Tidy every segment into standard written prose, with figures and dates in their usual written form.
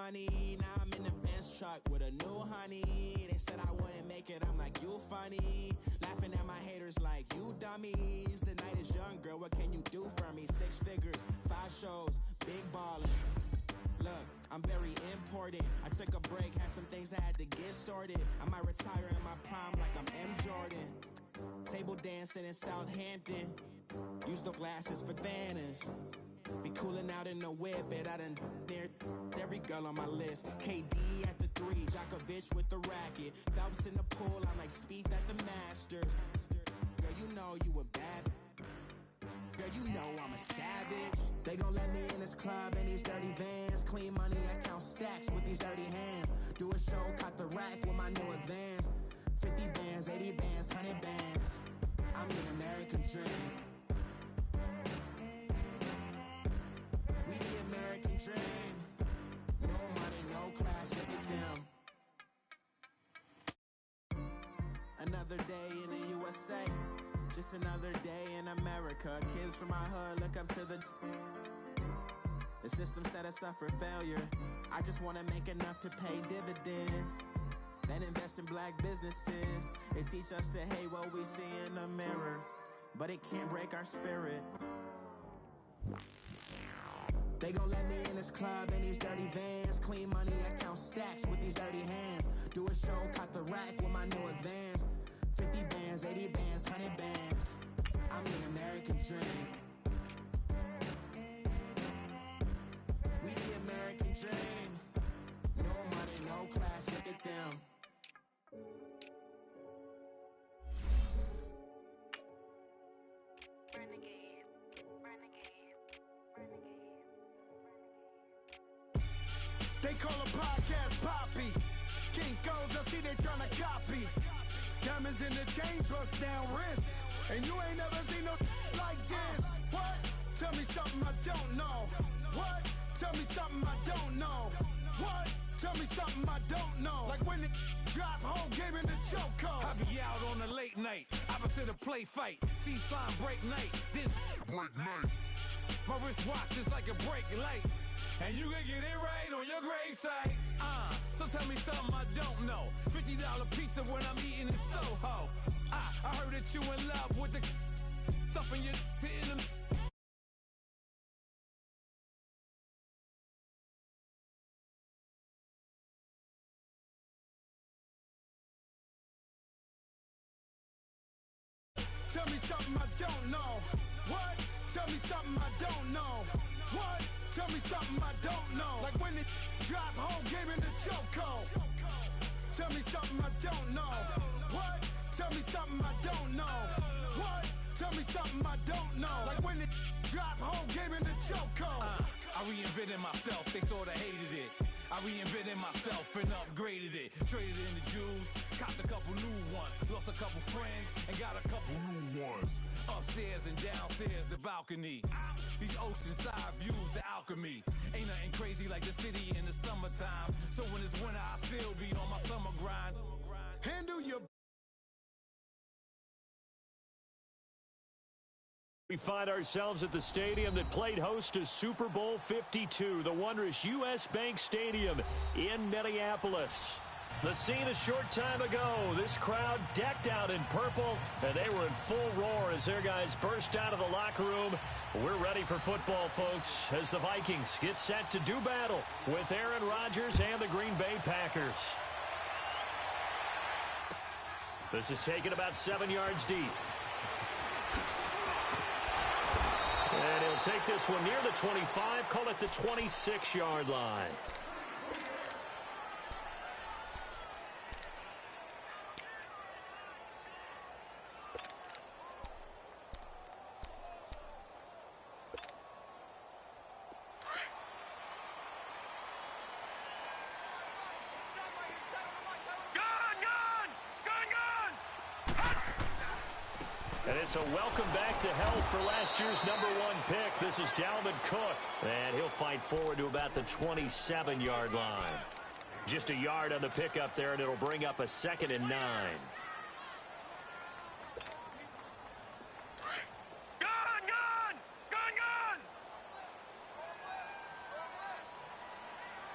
money. Now I'm in the Benz truck with a new honey. They said I wouldn't make it, I'm like, you funny. Laughing at my haters like, you dummies. The night is young, girl, what can you do for me? 6 figures, 5 shows, big ballin'. Look, I'm very important. I took a break, had some things I had to get sorted. I might retire in my prime like I'm M. Jordan. Table dancing in Southampton. Use the glasses for Vannas. Be cooling out in the whip, but I done near every girl on my list. KD at the 3, Djokovic with the racket. Phelps in the pool, I'm like Spieth at the Masters. Girl, you know you a bad. Girl, you know I'm a savage. They gon' let me in this club in these dirty vans. Clean money, I count stacks with these dirty hands. Do a show, caught the rack with my new advance. 50 bands, 80 bands, 100 bands. I'm the American dream. We the American dream. No money, no class, look at them. Another day in the USA. Just another day in America. Kids from my hood look up to the system set us up for failure. I just want to make enough to pay dividends. Then invest in black businesses. They teach us to hate what we see in the mirror, but it can't break our spirit. They gon' let me in this club in these dirty vans. Clean money, I count stacks with these dirty hands. Do a show, caught the rack with my new advance. 50 bands, 80 bands, 100 bands. I'm the American dream. We the American dream. No money, no class, look at them. Renegade, renegade, renegade. They call a podcast Poppy. Kinkos, I see they tryna copy. Diamonds in the chains, bust down wrists. And you ain't never seen no like this. What? Tell me something I don't know. What? Tell me something I don't know. What? Tell me something I don't know. Like when it drop, whole game in the chokehold. I be out on a late night, opposite a play fight. See sign break night, this break night. My wristwatch is like a break light. And you can get it right on your gravesite. So tell me something I don't know. $50 pizza when I'm eating in Soho. I heard that you in love with the stuff in your in them. Tell me something I don't know. What? Tell me something I don't know. What? Tell me something I don't know. Like when it drop, whole game in the chokehold. Tell me something I don't know. What? Tell me something I don't know. What? Tell me something I don't know. Like when it drop, whole game in the chokehold. I reinvented myself, they sorta hated it. I reinvented myself and upgraded it. Traded in the Jews, copped a couple new ones. Lost a couple friends and got a couple new ones. Upstairs and downstairs, the balcony. These oceanside views, the alchemy. Ain't nothing crazy like the city in the summertime. So when it's winter, I still be on my summer grind. Handle your... We find ourselves at the stadium that played host to Super Bowl 52, the wondrous U.S. Bank Stadium in Minneapolis. The scene a short time ago, this crowd decked out in purple, and they were in full roar as their guys burst out of the locker room. We're ready for football, folks, as the Vikings get set to do battle with Aaron Rodgers and the Green Bay Packers. This is taken about 7 yards deep. And he'll take this one near the 25, call it the 26-yard line. And it's a welcome back to health for last year's #1 pick. This is Dalvin Cook. And he'll fight forward to about the 27-yard line. Just a yard on the pickup there, and it'll bring up a 2nd and 9.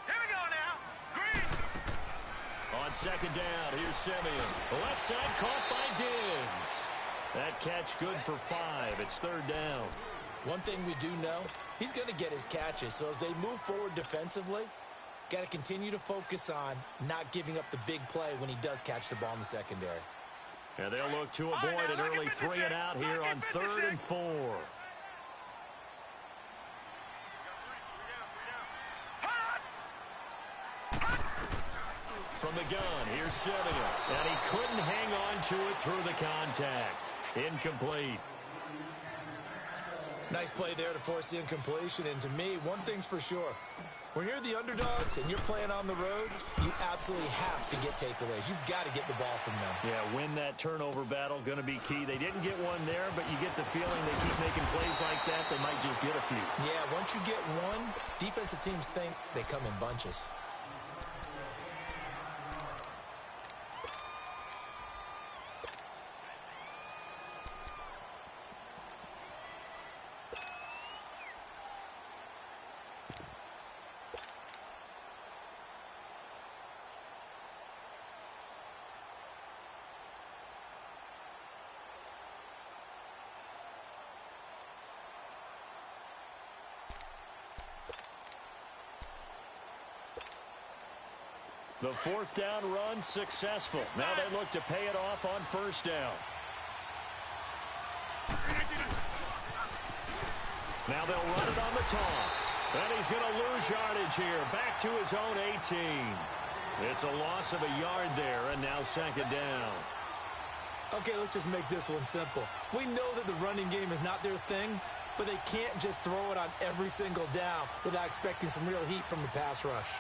Here we go now. second down. Here's Simeon. Left side caught by Diggs. That catch good for 5. It's third down. One thing we do know, he's going to get his catches. So as they move forward defensively, got to continue to focus on not giving up the big play when he does catch the ball in the secondary. And they'll look to avoid an early 3 and out here on 3rd and 4. From the gun, here's Simeon. And he couldn't hang on to it through the contact. Incomplete. Nice play there to force the incompletion. And to me, one thing's for sure. When you're the underdogs and you're playing on the road, you absolutely have to get takeaways. You've got to get the ball from them. Yeah, win that turnover battle, going to be key. They didn't get one there, but you get the feeling they keep making plays like that, they might just get a few. Yeah, once you get one, defensive teams think they come in bunches. The 4th down run successful. Now they look to pay it off on 1st down. Now they'll run it on the toss. And he's going to lose yardage here. Back to his own 18. It's a loss of a yard there, and now 2nd down. Okay, let's just make this one simple. We know that the running game is not their thing, but they can't just throw it on every single down without expecting some real heat from the pass rush.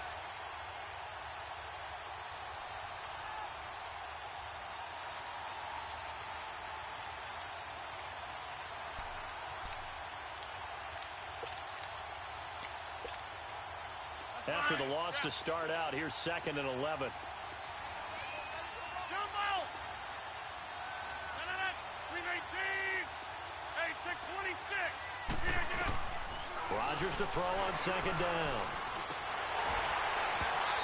After the loss to start out, here's 2nd and 11. Rodgers to throw on 2nd down.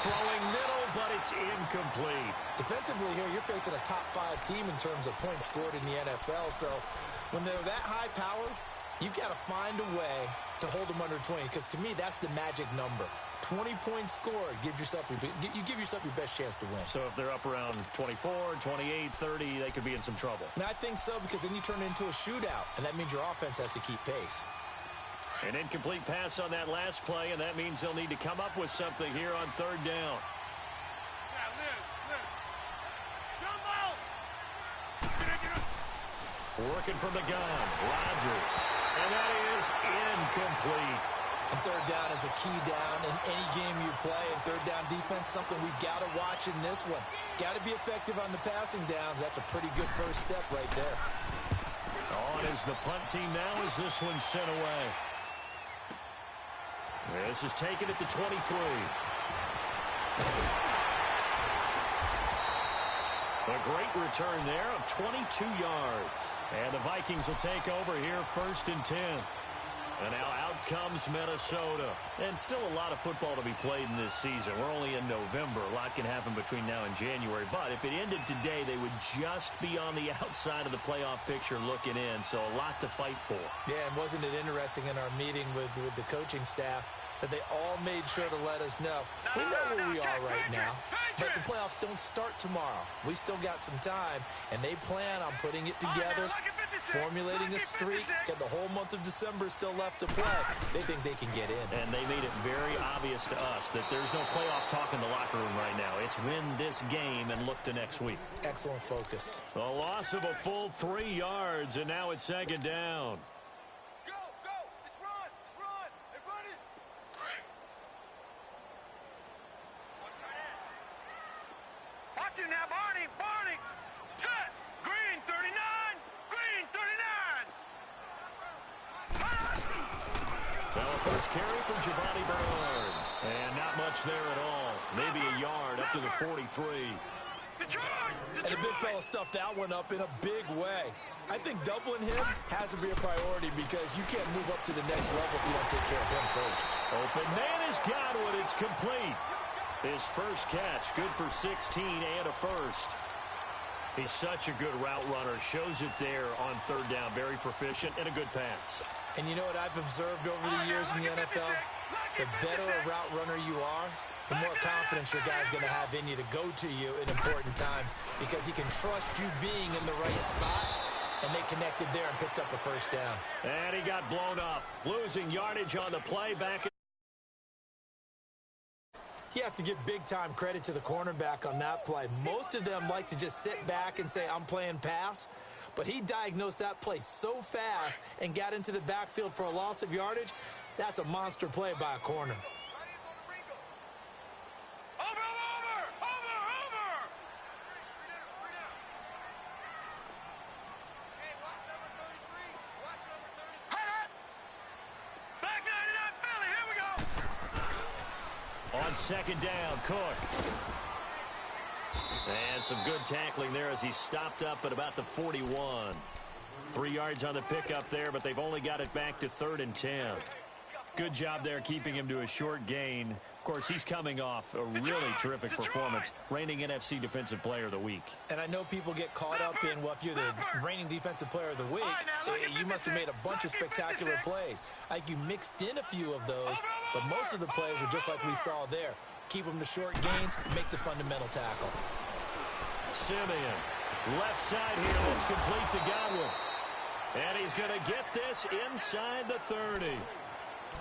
Throwing middle, but it's incomplete. Defensively here, you're facing a top 5 team in terms of points scored in the NFL. So when they're that high-powered, you've got to find a way to hold them under 20, because to me, that's the magic number. 20 points scored, you give yourself your best chance to win. So if they're up around 24, 28, 30, they could be in some trouble. And I think so, because then you turn it into a shootout, and that means your offense has to keep pace. An incomplete pass on that last play, and that means they'll need to come up with something here on 3rd down. Working from the gun, Rodgers. And that is incomplete. And 3rd down is a key down in any game you play. And 3rd down defense, something we've got to watch in this one. Got to be effective on the passing downs. That's a pretty good first step right there. On is the punt team now as this one's sent away. This is taken at the 23. A great return there of 22 yards. And the Vikings will take over here 1st and 10. And now out comes Minnesota. And still a lot of football to be played in this season. We're only in November. A lot can happen between now and January. But if it ended today, they would just be on the outside of the playoff picture looking in. So a lot to fight for. Yeah, and wasn't it interesting in our meeting with the coaching staff that they all made sure to let us know. We know where we are right now, but the playoffs don't start tomorrow. We still got some time, and they plan on putting it together, formulating a streak, and the whole month of December still left to play. They think they can get in. And they made it very obvious to us that there's no playoff talk in the locker room right now. It's win this game and look to next week. Excellent focus. A loss of a full 3 yards, and now it's 2nd down. Now, Barney, set, green 39, green 39. Now a first carry from Giovanni Bernard, and not much there at all. Maybe a yard up to the 43. And the big fella stuffed that one up in a big way. I think doubling him has to be a priority because you can't move up to the next level if you don't take care of him first. Open man has got one. It's complete. His first catch, good for 16 and a first. He's such a good route runner. Shows it there on third down. Very proficient and a good pass. And you know what I've observed over the years in the NFL? The better a route runner you are, the more confidence your guy's going to have in you to go to you in important times because he can trust you being in the right spot, and they connected there and picked up a first down. And he got blown up, losing yardage on the play back. You have to give big-time credit to the cornerback on that play. Most of them like to just sit back and say, I'm playing pass. But he diagnosed that play so fast and got into the backfield for a loss of yardage. That's a monster play by a corner. On second down, Cook. And some good tackling there as he stopped up at about the 41. 3 yards on the pickup there, but they've only got it back to 3rd and 10. Good job there keeping him to a short gain. Of course, he's coming off a really terrific performance, reigning NFC Defensive Player of the Week. And I know people get caught up in, well, if you're the reigning Defensive Player of the Week, you must have made a bunch of spectacular plays. Like you mixed in a few of those, but most of the plays are just like we saw there. Keep them to short gains, make the fundamental tackle. Simeon, left side here, that's complete to Godwin. And he's going to get this inside the 30.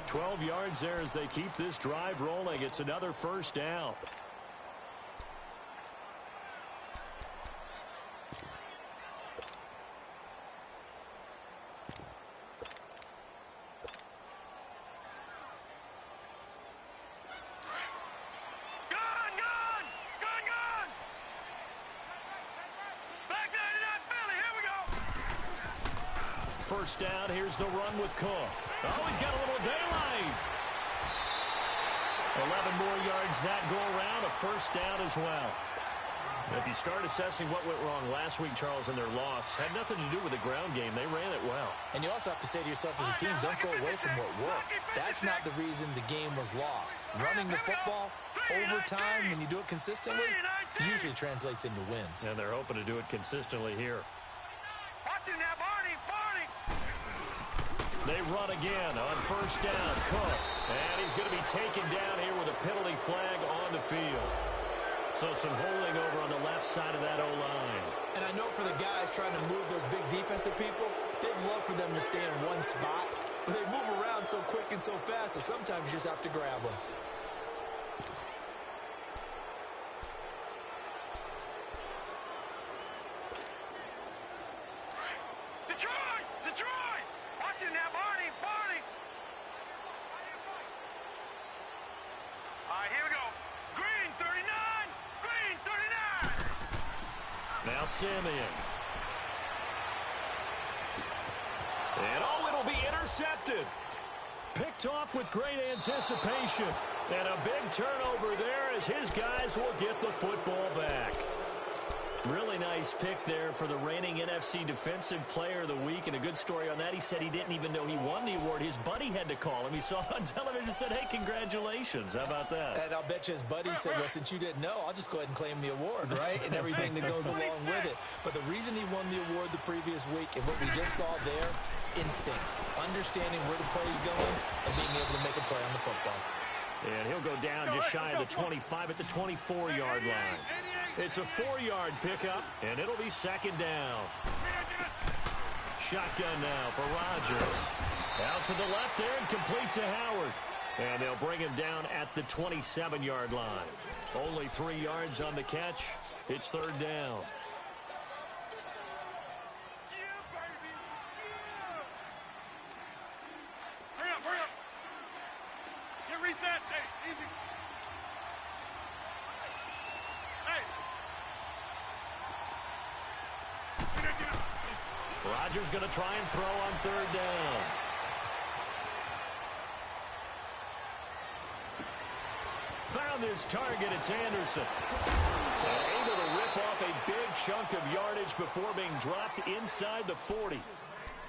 12 yards there as they keep this drive rolling. It's another first down. First down, here's the run with Cook. Oh, he's got a little daylight. 11 more yards that go around, a first down as well. If you start assessing what went wrong last week, Charles, in their loss, had nothing to do with the ground game. They ran it well. And you also have to say to yourself as a team, don't go away from what worked. That's not the reason the game was lost. Running the football over time, when you do it consistently, usually translates into wins. And they're hoping to do it consistently here. Watch him now, Barney. They run again on first down. Cook. And he's going to be taken down here with a penalty flag on the field. So some holding over on the left side of that O-line. And I know for the guys trying to move those big defensive people, they'd love for them to stay in one spot. But they move around so quick and so fast that sometimes you just have to grab them. Detroit! Watch him now, Barney! All right, here we go. Green, 39! Green, 39! Now Simeon. And it'll be intercepted. Picked off with great anticipation. And a big turnover there as his guys will get the football back. Really nice pick there for the reigning NFC Defensive Player of the Week, and a good story on that. He said he didn't even know he won the award. His buddy had to call him. He saw it on television and said, hey, congratulations. How about that? And I'll bet you his buddy said, well, since you didn't know, I'll just go ahead and claim the award, right? And everything that goes along with it. But the reason he won the award the previous week and what we just saw there, instincts, understanding where the play is going and being able to make a play on the football. And he'll go down just shy of the 25 at the 24-yard line. It's a 4-yard pickup, and it'll be second down. Shotgun now for Rodgers. Out to the left there and complete to Howard. And they'll bring him down at the 27-yard line. Only 3 yards on the catch. It's third down. Hurry up. Get reset. Hey, easy. Hey. Rodgers going to try and throw on third down. Found his target. It's Anderson. Able to rip off a big chunk of yardage before being dropped inside the 40.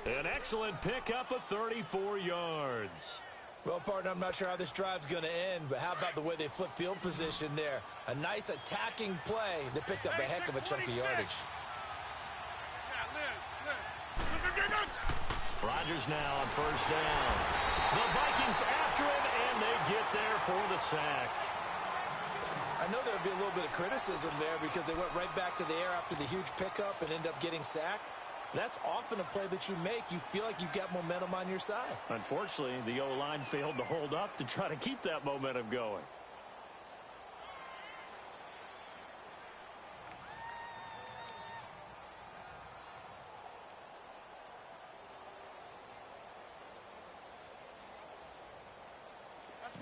An excellent pickup of 34 yards. Well, partner, I'm not sure how this drive's going to end, but how about the way they flip field position there? A nice attacking play that picked up a heck of a chunk of yardage. Rodgers now on first down. The Vikings after him, and they get there for the sack. I know there would be a little bit of criticism there because they went right back to the air after the huge pickup and ended up getting sacked. That's often a play that you make. You feel like you've got momentum on your side. Unfortunately, the O-line failed to hold up to try to keep that momentum going.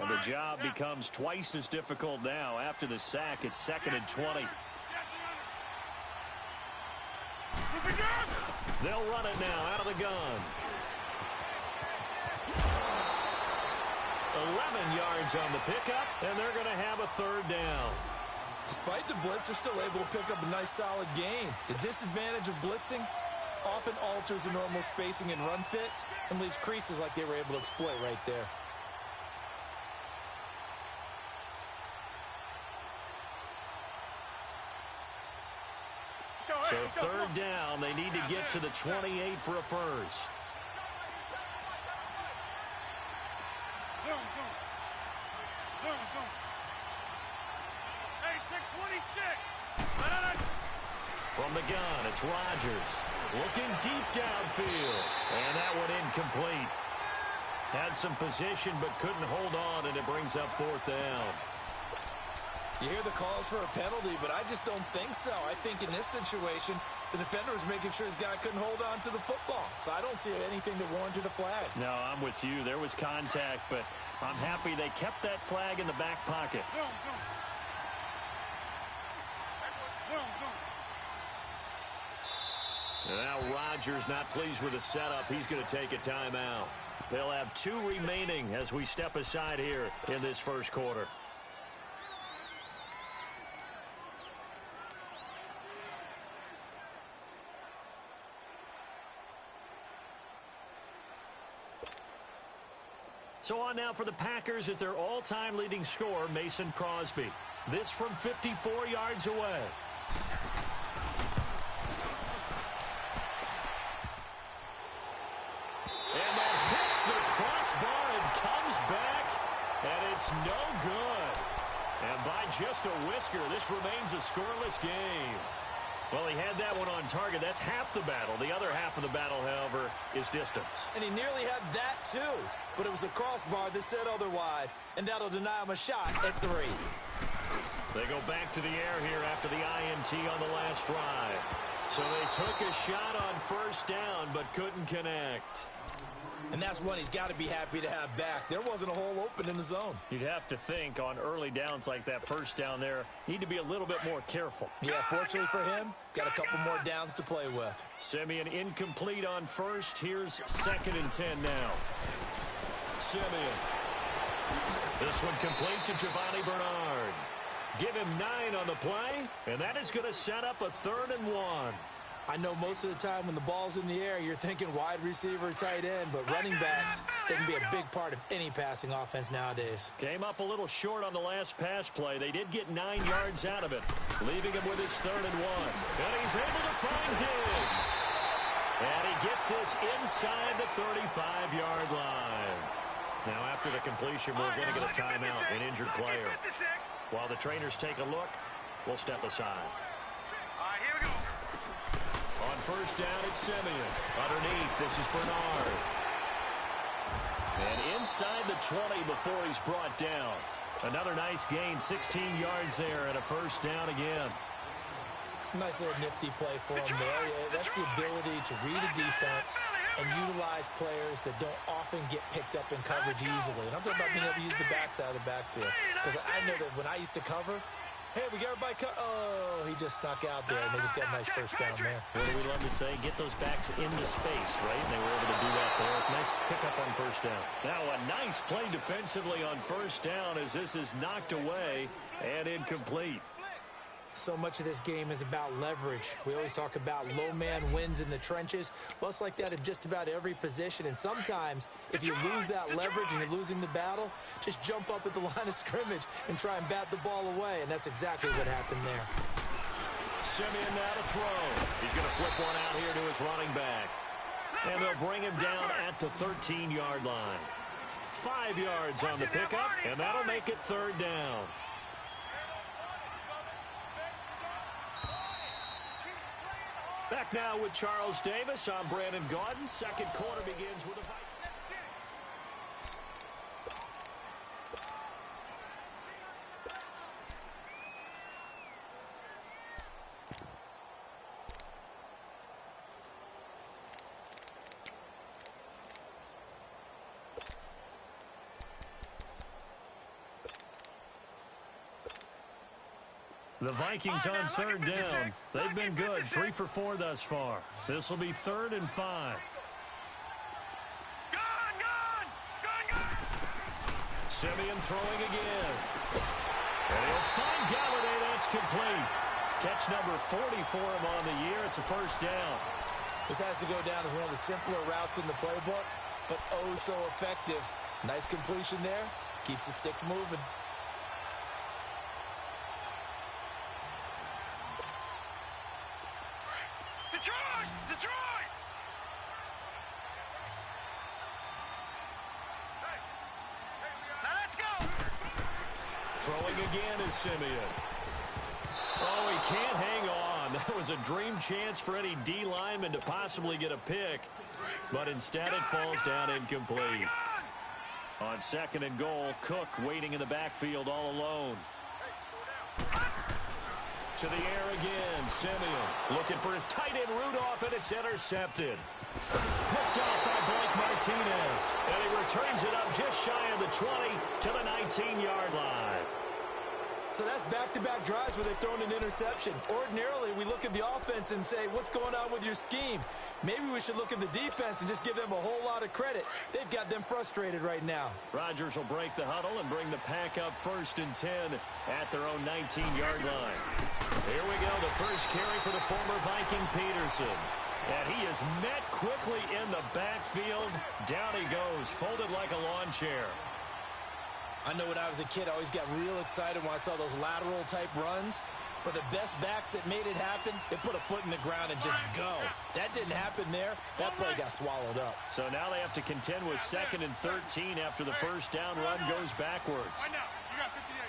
And the job becomes twice as difficult now. After the sack, it's 2nd and 20. They'll run it now out of the gun. 11 yards on the pickup, and they're going to have a 3rd down. Despite the blitz, they're still able to pick up a nice solid gain. The disadvantage of blitzing often alters the normal spacing and run fits and leaves creases like they were able to exploit right there. So 3rd down, they need to get to the 28 for a first. Hey, 626. From the gun, it's Rodgers. Looking deep downfield. And that one incomplete. Had some position but couldn't hold on, and it brings up 4th down. You hear the calls for a penalty, but I just don't think so. I think in this situation, the defender was making sure his guy couldn't hold on to the football. So I don't see anything that warranted a flag. No, I'm with you. There was contact, but I'm happy they kept that flag in the back pocket. And now Rodgers not pleased with the setup. He's going to take a timeout. They'll have 2 remaining as we step aside here in this first quarter. So on now for the Packers is their all-time leading scorer, Mason Crosby. This from 54 yards away. And that hits the crossbar and comes back, and it's no good. And by just a whisker, this remains a scoreless game. Well, he had that one on target. That's half the battle. The other half of the battle, however, is distance. And he nearly had that, too. But it was the crossbar that said otherwise, and that'll deny him a shot at 3. They go back to the air here after the INT on the last drive. So they took a shot on first down, but couldn't connect. And that's one he's got to be happy to have back. There wasn't a hole open in the zone. You'd have to think on early downs like that first down there, need to be a little bit more careful. Yeah, fortunately for him, got a couple more downs to play with. Simeon incomplete on first. Here's 2nd and 10 now. Simeon. This one complete to Giovanni Bernard. Give him 9 on the play, and that is going to set up a 3rd and 1. I know most of the time when the ball's in the air, you're thinking wide receiver, tight end, but running backs, they can be a big part of any passing offense nowadays. Came up a little short on the last pass play. They did get 9 yards out of it, leaving him with his 3rd and 1. And he's able to find Diggs. And he gets this inside the 35-yard line. Now, after the completion, we're going to get a timeout, an injured player. While the trainers take a look, we'll step aside. All right, here we go. On first down, it's Simeon. Underneath, this is Bernard. And inside the 20 before he's brought down. Another nice gain, 16 yards there, and a first down again. Nice little nifty play for him there. That's the ability to read a defense and utilize players that don't often get picked up in coverage easily. And I'm talking about being able to use the backs out of the backfield. Because I know that when I used to cover, hey, we got everybody oh, he just snuck out there, and they just got a nice first down there. What do we love to say? Get those backs into space, right? And they were able to do that there. Nice pickup on first down. Now a nice play defensively on first down as this is knocked away and incomplete. So much of this game is about leverage. We always talk about low man wins in the trenches. Well, it's like that in just about every position. And sometimes, if you lose that leverage and you're losing the battle, just jump up at the line of scrimmage and try and bat the ball away. And that's exactly what happened there. Simeon now to throw. He's going to flip one out here to his running back. And they'll bring him down at the 13-yard line. 5 yards on the pickup, and that'll make it third down. Back now with Charles Davis. I'm Brandon Gaudin. Second quarter begins with a fight. The Vikings on third down. They've been good, 3 for 4 thus far. This will be 3rd and 5. Simeon throwing again. And he'll find Galladay. That's complete. Catch number 40 for him on the year. It's a first down. This has to go down as one of the simpler routes in the playbook, but oh so effective. Nice completion there. Keeps the sticks moving. Detroit! Now let's go! Throwing again is Simeon. Oh, he can't hang on. That was a dream chance for any D lineman to possibly get a pick, but instead it falls down incomplete. On 2nd and goal, Cook waiting in the backfield all alone. To the air again, Simeon looking for his tight end Rudolph, and it's intercepted. Picked off by Blake Martinez, and he returns it up just shy of the 20 to the 19-yard line. So that's back-to-back drives where they've thrown an interception. Ordinarily, we look at the offense and say, what's going on with your scheme? Maybe we should look at the defense and just give them a whole lot of credit. They've got them frustrated right now. Rodgers will break the huddle and bring the pack up 1st and 10 at their own 19-yard line. Here we go, the first carry for the former Viking Peterson. And he is met quickly in the backfield. Down he goes, folded like a lawn chair. I know when I was a kid, I always got real excited when I saw those lateral-type runs. But the best backs that made it happen, they put a foot in the ground and just go. That didn't happen there. That play got swallowed up. So now they have to contend with 2nd and 13 after the first down run goes backwards. Right now, you got 58.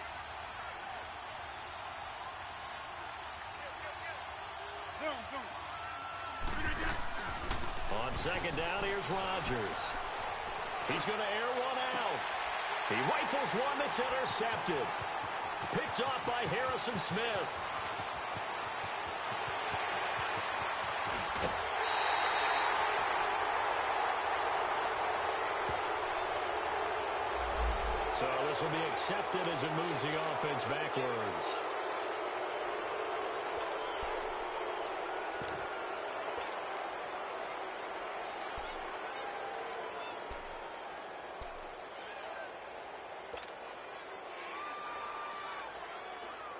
On 2nd down, here's Rodgers. He's going to air one out. He rifles one that's intercepted. Picked off by Harrison Smith. So this will be accepted as it moves the offense backwards.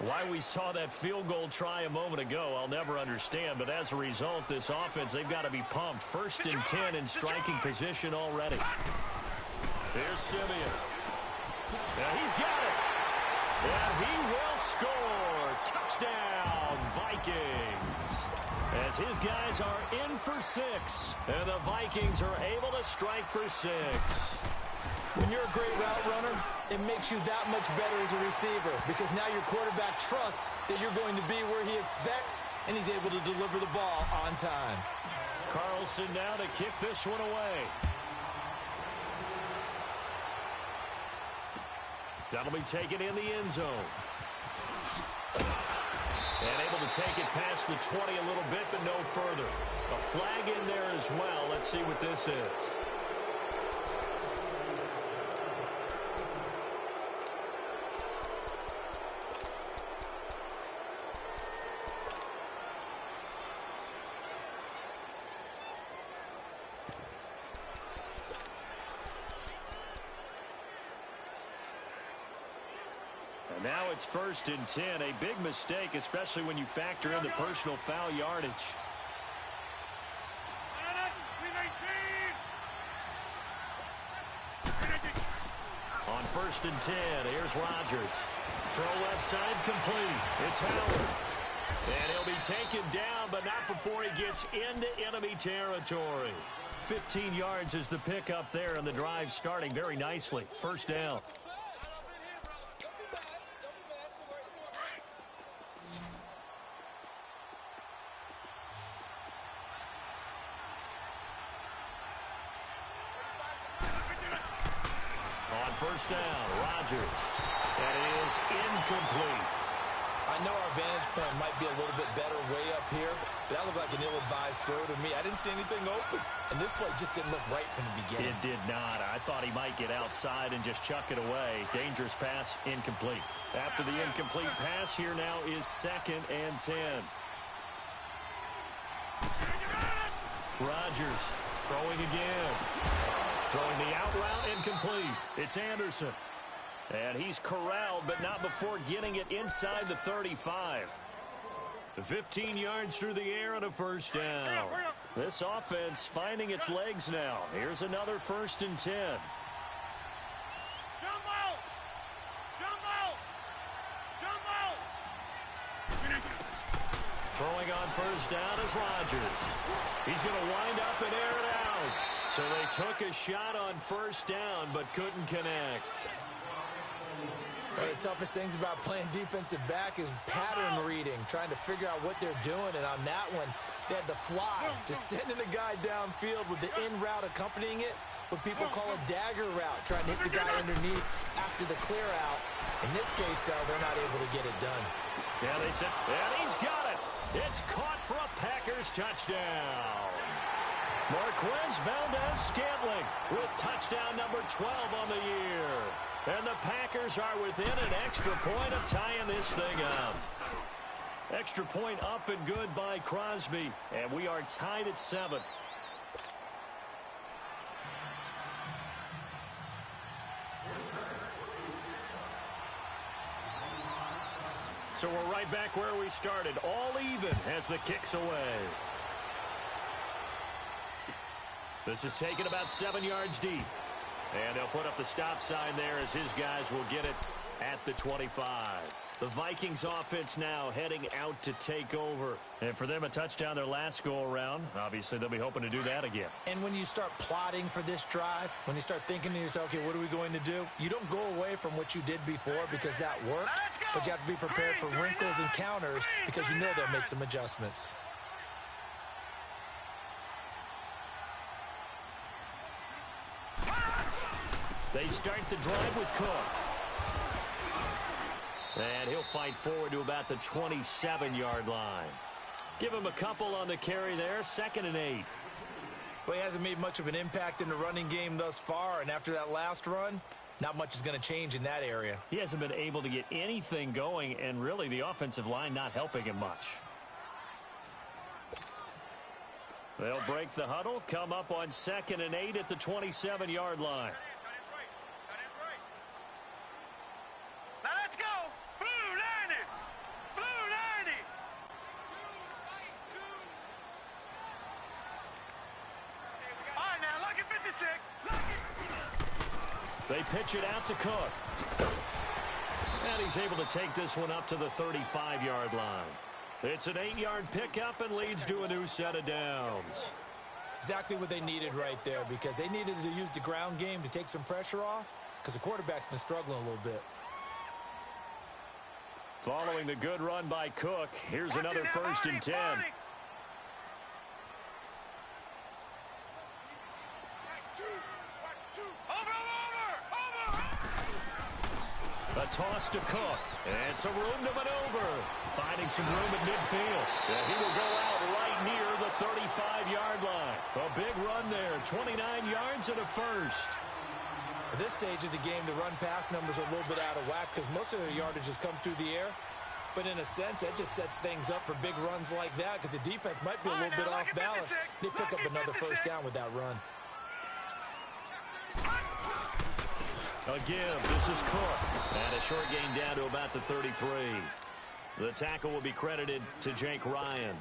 Why we saw that field goal try a moment ago, I'll never understand. But as a result, this offense, they've got to be pumped. 1st and 10 in striking position already. Here's Simeon. Yeah, he's got it. And he will score. Touchdown, Vikings. As his guys are in for 6. And the Vikings are able to strike for 6. When you're a great route runner, it makes you that much better as a receiver because now your quarterback trusts that you're going to be where he expects, and he's able to deliver the ball on time. Carlson now to kick this one away. That'll be taken in the end zone. And able to take it past the 20 a little bit, but no further. A flag in there as well. Let's see what this is. And now it's 1st and 10. A big mistake, especially when you factor in the personal foul yardage. On 1st and 10, here's Rodgers. Throw left side complete. It's Howard. And he'll be taken down, but not before he gets into enemy territory. 15 yards is the pickup there, and the drive starting very nicely. 1st down. On 1st down, Rodgers. And it is incomplete. I know our vantage point might be a little bit better way up here, but that looked like an ill-advised throw to me. I didn't see anything open, and this play just didn't look right from the beginning. It did not. I thought he might get outside and just chuck it away. Dangerous pass, incomplete. After the incomplete pass, here now is 2nd and 10. Rodgers throwing again. Throwing the out route, incomplete. It's Anderson. And he's corralled, but not before getting it inside the 35. 15 yards through the air and a 1st down. This offense finding its legs now. Here's another 1st and 10. Jump out! Jump out! Jump out! Throwing on 1st down is Rodgers. He's going to wind up and air it out. So they took a shot on 1st down, but couldn't connect. One of the toughest things about playing defensive back is pattern reading, trying to figure out what they're doing. And on that one, they had the fly, just sending a guy downfield with the in route accompanying it, what people call a dagger route, trying to hit the guy underneath after the clear out. In this case, though, they're not able to get it done. Yeah, they said, and he's got it. It's caught for a Packers touchdown. Marquez Valdez-Scantling with touchdown number 12 on the year. And the Packers are within an extra point of tying this thing up. Extra point up and good by Crosby. And we are tied at 7. So we're right back where we started. All even as the kick's away. This is taken about 7 yards deep. And they'll put up the stop sign there as his guys will get it at the 25. The Vikings offense now heading out to take over. And for them, a touchdown their last go-around. Obviously, they'll be hoping to do that again. And when you start plotting for this drive, when you start thinking to yourself, okay, what are we going to do? You don't go away from what you did before because that worked. But you have to be prepared for wrinkles and counters because you know they'll make some adjustments. They start the drive with Cook. And he'll fight forward to about the 27-yard line. Give him a couple on the carry there. 2nd and 8. Well, he hasn't made much of an impact in the running game thus far. And after that last run, not much is going to change in that area. He hasn't been able to get anything going. And really, the offensive line not helping him much. They'll break the huddle. Come up on 2nd and 8 at the 27-yard line. They pitch it out to Cook. And he's able to take this one up to the 35-yard line. It's an 8-yard pickup and leads to a new set of downs. Exactly what they needed right there because they needed to use the ground game to take some pressure off because the quarterback's been struggling a little bit. Following the good run by Cook, here's another 1st and 10. A toss to Cook, and some room to maneuver. Finding some room at midfield. And he will go out right near the 35-yard line. A big run there, 29 yards and a 1st. At this stage of the game, the run-pass numbers are a little bit out of whack because most of their yardage has come through the air. But in a sense, that just sets things up for big runs like that because the defense might be a little bit off balance. They pick up another 1st down with that run. Again, this is Cook. And a short gain down to about the 33. The tackle will be credited to Jake Ryan.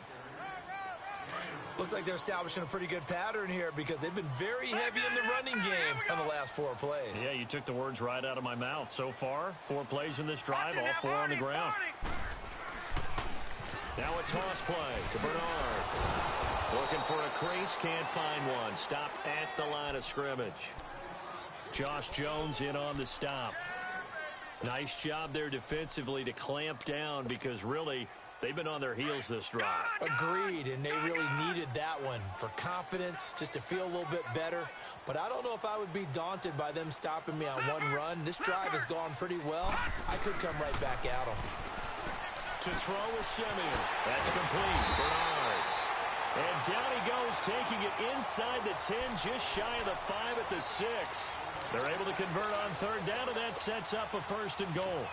Looks like they're establishing a pretty good pattern here because they've been very heavy in the running game on the last 4 plays. Yeah, you took the words right out of my mouth. So far, 4 plays in this drive, all 4 on the ground. Now a toss play to Bernard. Looking for a crease, can't find one. Stopped at the line of scrimmage. Josh Jones in on the stop. Nice job there defensively to clamp down because really they've been on their heels this drive. Agreed, and they really needed that one for confidence, just to feel a little bit better. But I don't know if I would be daunted by them stopping me on one run. This drive has gone pretty well. I could come right back at them. To throw with Simeon. That's complete. Bernard. And down he goes, taking it inside the 10, just shy of the 5 at the 6. They're able to convert on 3rd down, and that sets up a 1st and goal.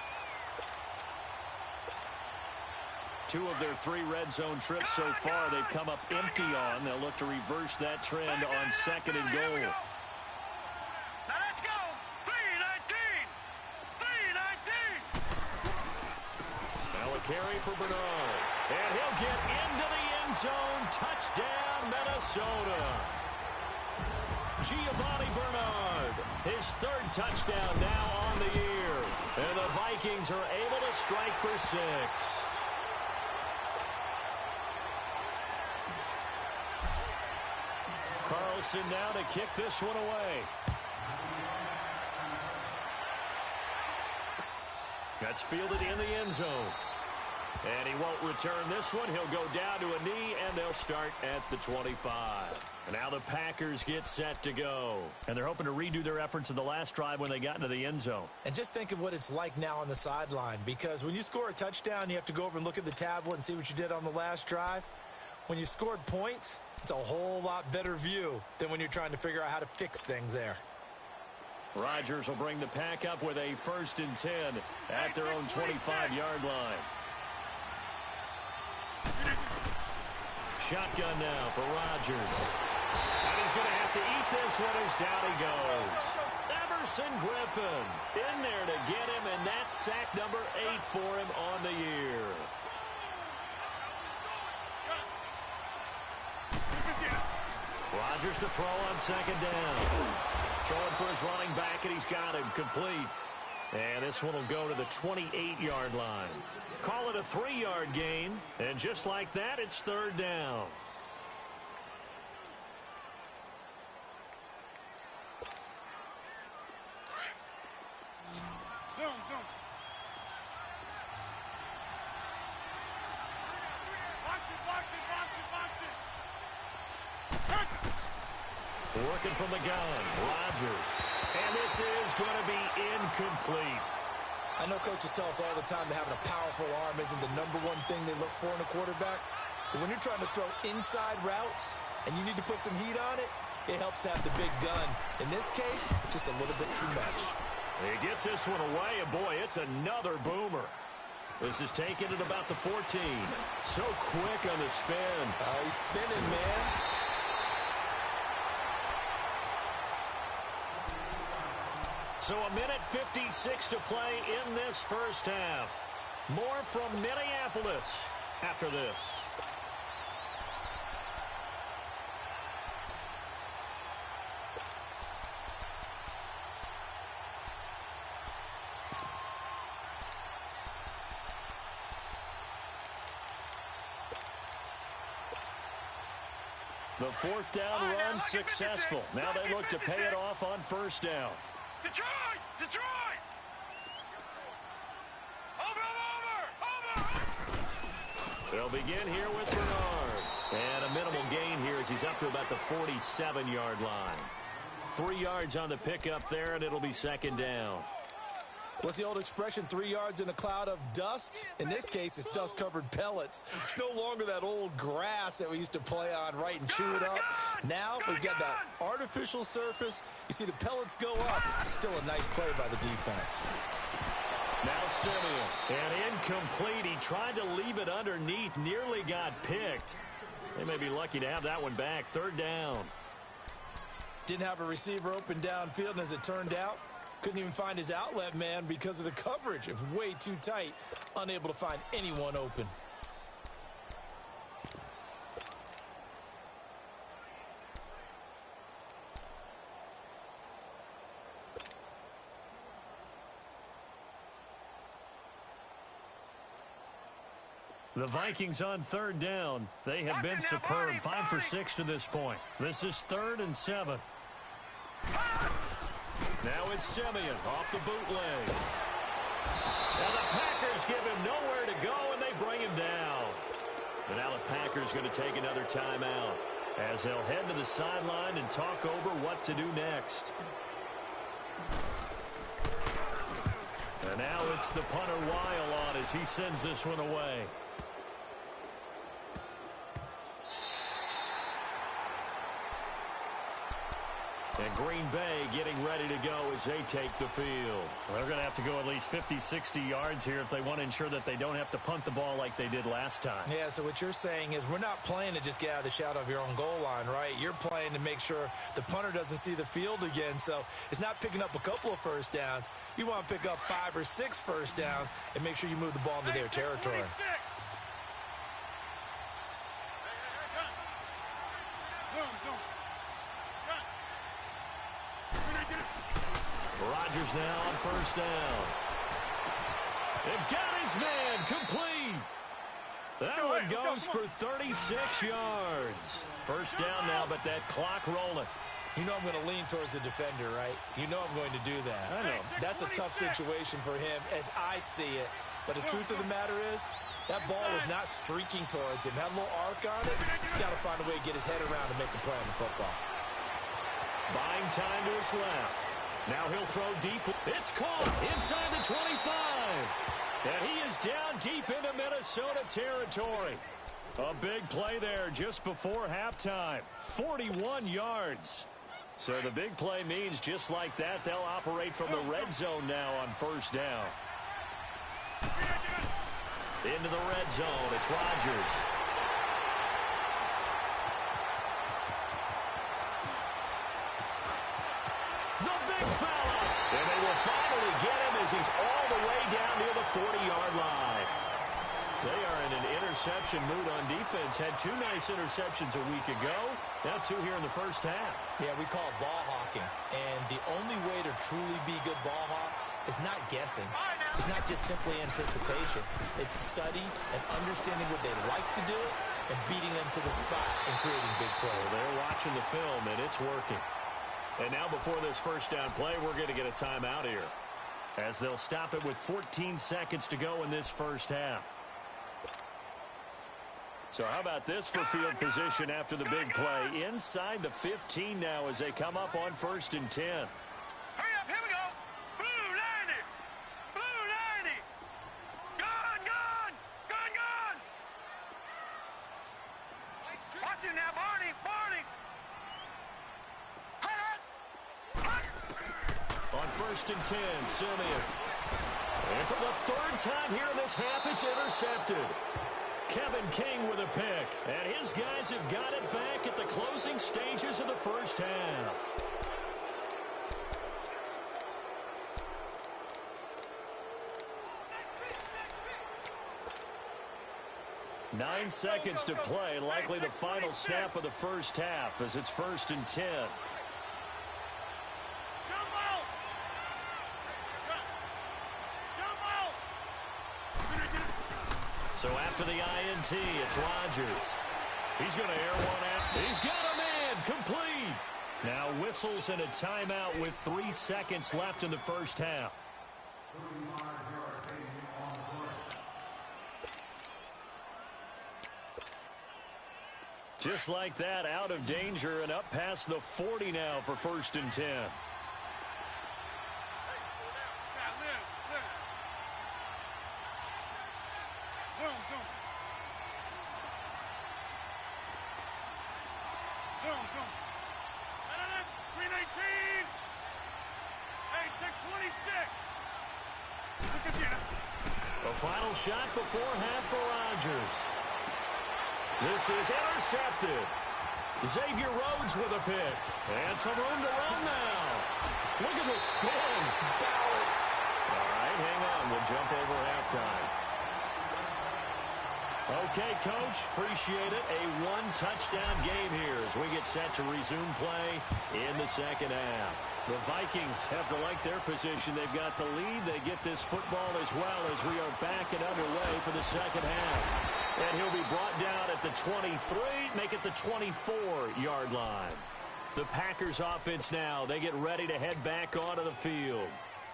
2 of their 3 red zone trips so far they've come up empty on. They'll look to reverse that trend on 2nd and goal. Now let's go. 3-19. 3-19. Now a carry for Bernard. And he'll get into the end zone. Touchdown, Minnesota. Giovanni Bernard, his 3rd touchdown now on the year. And the Vikings are able to strike for 6. Carlson now to kick this one away. That's fielded in the end zone. And he won't return this one. He'll go down to a knee, and they'll start at the 25. And now the Packers get set to go. And they're hoping to redo their efforts in the last drive when they got into the end zone. And just think of what it's like now on the sideline, because when you score a touchdown, you have to go over and look at the tablet and see what you did on the last drive. When you scored points, it's a whole lot better view than when you're trying to figure out how to fix things there. Rodgers will bring the Pack up with a 1st and 10 at their own 25-yard line. Shotgun now for Rodgers. And he's going to have to eat this one as down he goes. Everson Griffin in there to get him, and that's sack number 8 for him on the year. Rodgers to throw on 2nd down. Throwing for his running back, and he's got him complete. And this one will go to the 28-yard line. Call it a 3-yard gain, and just like that, it's 3rd down. Zoom. Box it. Working from the gun, Rodgers. And this is going to be incomplete. I know coaches tell us all the time that having a powerful arm isn't the #1 thing they look for in a quarterback. But when you're trying to throw inside routes and you need to put some heat on it, it helps have the big gun. In this case, just a little bit too much. He gets this one away, and boy, it's another boomer. This is taken at about the 14. So quick on the spin. He's spinning, man. So a minute 56 to play in this first half. More from Minneapolis after this. The 4th down run successful. Now they look to pay it off on 1st down. Detroit! Over! They'll begin here with Bernard. And a minimal gain here as he's up to about the 47-yard line. 3 yards on the pickup there, and it'll be 2nd down. What's the old expression, 3 yards in a cloud of dust? In this case, it's dust-covered pellets. It's no longer that old grass that we used to play on, right, and chew it up. Now we've got that artificial surface. You see the pellets go up. Still a nice play by the defense. Now Simeon. And incomplete. He tried to leave it underneath. Nearly got picked. They may be lucky to have that one back. 3rd down. Didn't have a receiver open downfield, and as it turned out, Couldn't even find his outlet man because of the coverage. It was way too tight. Unable to find anyone open. The Vikings on third down. They have been superb. 5 for 6 to this point. This is 3rd and 7. Now it's Simeon off the bootleg. Now the Packers give him nowhere to go, and they bring him down. And now the Packers going to take another timeout as they'll head to the sideline and talk over what to do next. And now it's the punter Weil on as he sends this one away. And Green Bay getting ready to go as they take the field. They're going to have to go at least 50, 60 yards here if they want to ensure that they don't have to punt the ball like they did last time. Yeah, so what you're saying is we're not playing to just get out of the shadow of your own goal line, right? You're playing to make sure the punter doesn't see the field again. So it's not picking up a couple of first downs. You want to pick up 5 or 6 first downs and make sure you move the ball into their territory. Rodgers now on first down. It got his man complete. That one goes for 36 yards. First down now, but that clock rolling. You know I'm going to lean towards the defender, right? You know I'm going to do that. I know. That's a tough situation for him as I see it. But the truth of the matter is, that ball was not streaking towards him. Had a little arc on it. He's got to find a way to get his head around and make the play on the football. Buying time to his left. Now he'll throw deep. It's caught inside the 25. And he is down deep into Minnesota territory. A big play there just before halftime. 41 yards. So the big play means just like that, they'll operate from the red zone now on first down. Into the red zone. It's Rodgers. The big fella. And they will finally get him as he's all the way down near the 40-yard line. They are in an interception mood on defense. Had 2 nice interceptions a week ago. Now 2 here in the first half. Yeah, we call it ball hawking. And the only way to truly be good ball hawks is not guessing. It's not just simply anticipation. It's study and understanding what they like to do and beating them to the spot and creating big plays. They're watching the film, and it's working. And now before this first down play, we're going to get a timeout here as they'll stop it with 14 seconds to go in this first half. So how about this for field position after the big play? Inside the 15 now as they come up on 1st and 10. Hurry up, here we go. Blue 90. Blue 90. Gone, gone. Gone, gone. Watch it now, Barney. Barney. On 1st and 10, Simeon. And for the 3rd time here in this half, it's intercepted. Kevin King with a pick, and his guys have got it back at the closing stages of the first half. Nine seconds to play, likely the final snap of the first half as it's 1st and 10. So after the INT, it's Rodgers. He's going to air one after. He's got a man complete. Now whistles and a timeout with 3 seconds left in the first half. Just like that, out of danger and up past the 40 now for 1st and 10. Final shot before half for Rodgers. This is intercepted. Xavier Rhodes with a pick. And some room to run now. Look at the spin. Balance. All right, hang on. We'll jump over halftime. Okay, Coach, appreciate it. A one-touchdown game here as we get set to resume play in the second half. The Vikings have to like their position. They've got the lead. They get this football as well as we are back and underway for the second half. And he'll be brought down at the 23, make it the 24-yard line. The Packers offense now, they get ready to head back onto the field.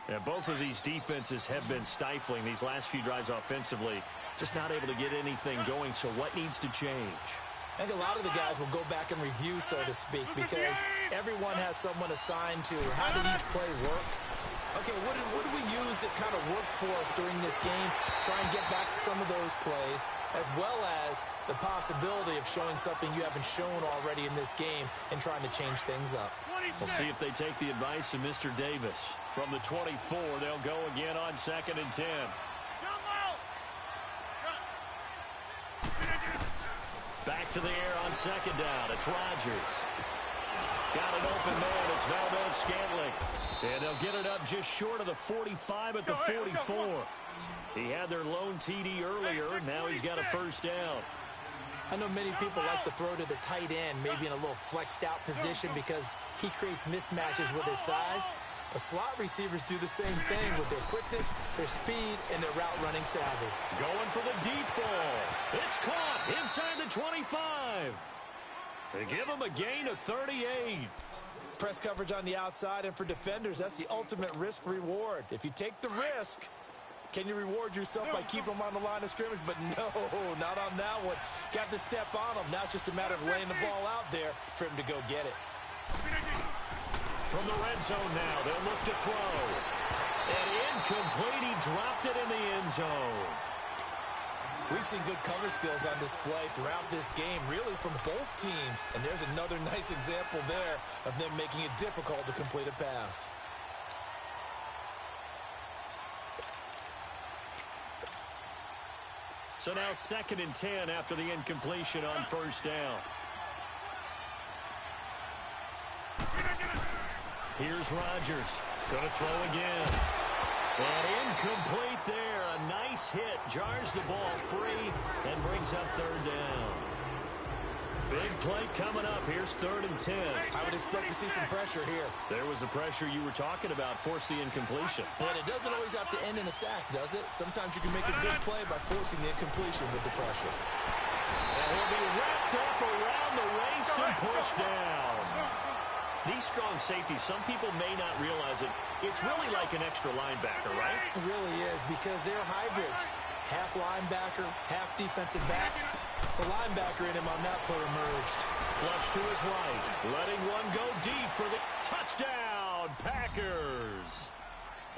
And both of these defenses have been stifling these last few drives offensively. Just not able to get anything going, so what needs to change? I think a lot of the guys will go back and review, so to speak, because everyone has someone assigned to how did each play work. Okay, what did we use that kind of worked for us during this game? Try and get back to some of those plays, as well as the possibility of showing something you haven't shown already in this game and trying to change things up. We'll see if they take the advice of Mr. Davis. From the 24, they'll go again on 2nd and 10. Back to the air on 2nd down. It's Rodgers. Got an open man. It's Valdez-Scantling. And they'll get it up just short of the 45 at the 44. He had their lone TD earlier. Now he's got a first down. I know many people like to throw to the tight end, maybe in a little flexed out position because he creates mismatches with his size. But slot receivers do the same thing with their quickness, their speed, and their route running savvy. Going for the deep ball. It's caught inside the 25. They give him a gain of 38. Press coverage on the outside, and for defenders, that's the ultimate risk-reward. If you take the risk, can you reward yourself by keeping them on the line of scrimmage? But no, not on that one. Got the step on him. Now it's just a matter of laying the ball out there for him to go get it. From the red zone now, they'll look to throw. And incomplete, he dropped it in the end zone. We've seen good cover skills on display throughout this game, really from both teams. And there's another nice example there of them making it difficult to complete a pass. So now 2nd and 10 after the incompletion on first down. Here's Rodgers. Going to throw again. And incomplete there. A nice hit. Jars the ball free and brings up 3rd down. Big play coming up. Here's 3rd and 10. I would expect to see some pressure here. There was the pressure you were talking about. Force the incompletion. And it doesn't always have to end in a sack, does it? Sometimes you can make a good play by forcing the incompletion with the pressure. And he'll be wrapped up around the waist and pushed down. These strong safeties, some people may not realize it. It's really like an extra linebacker, right? It really is, because they're hybrids. Half linebacker, half defensive back. The linebacker in him on that play emerged. Flush to his right, letting one go deep for the touchdown, Packers.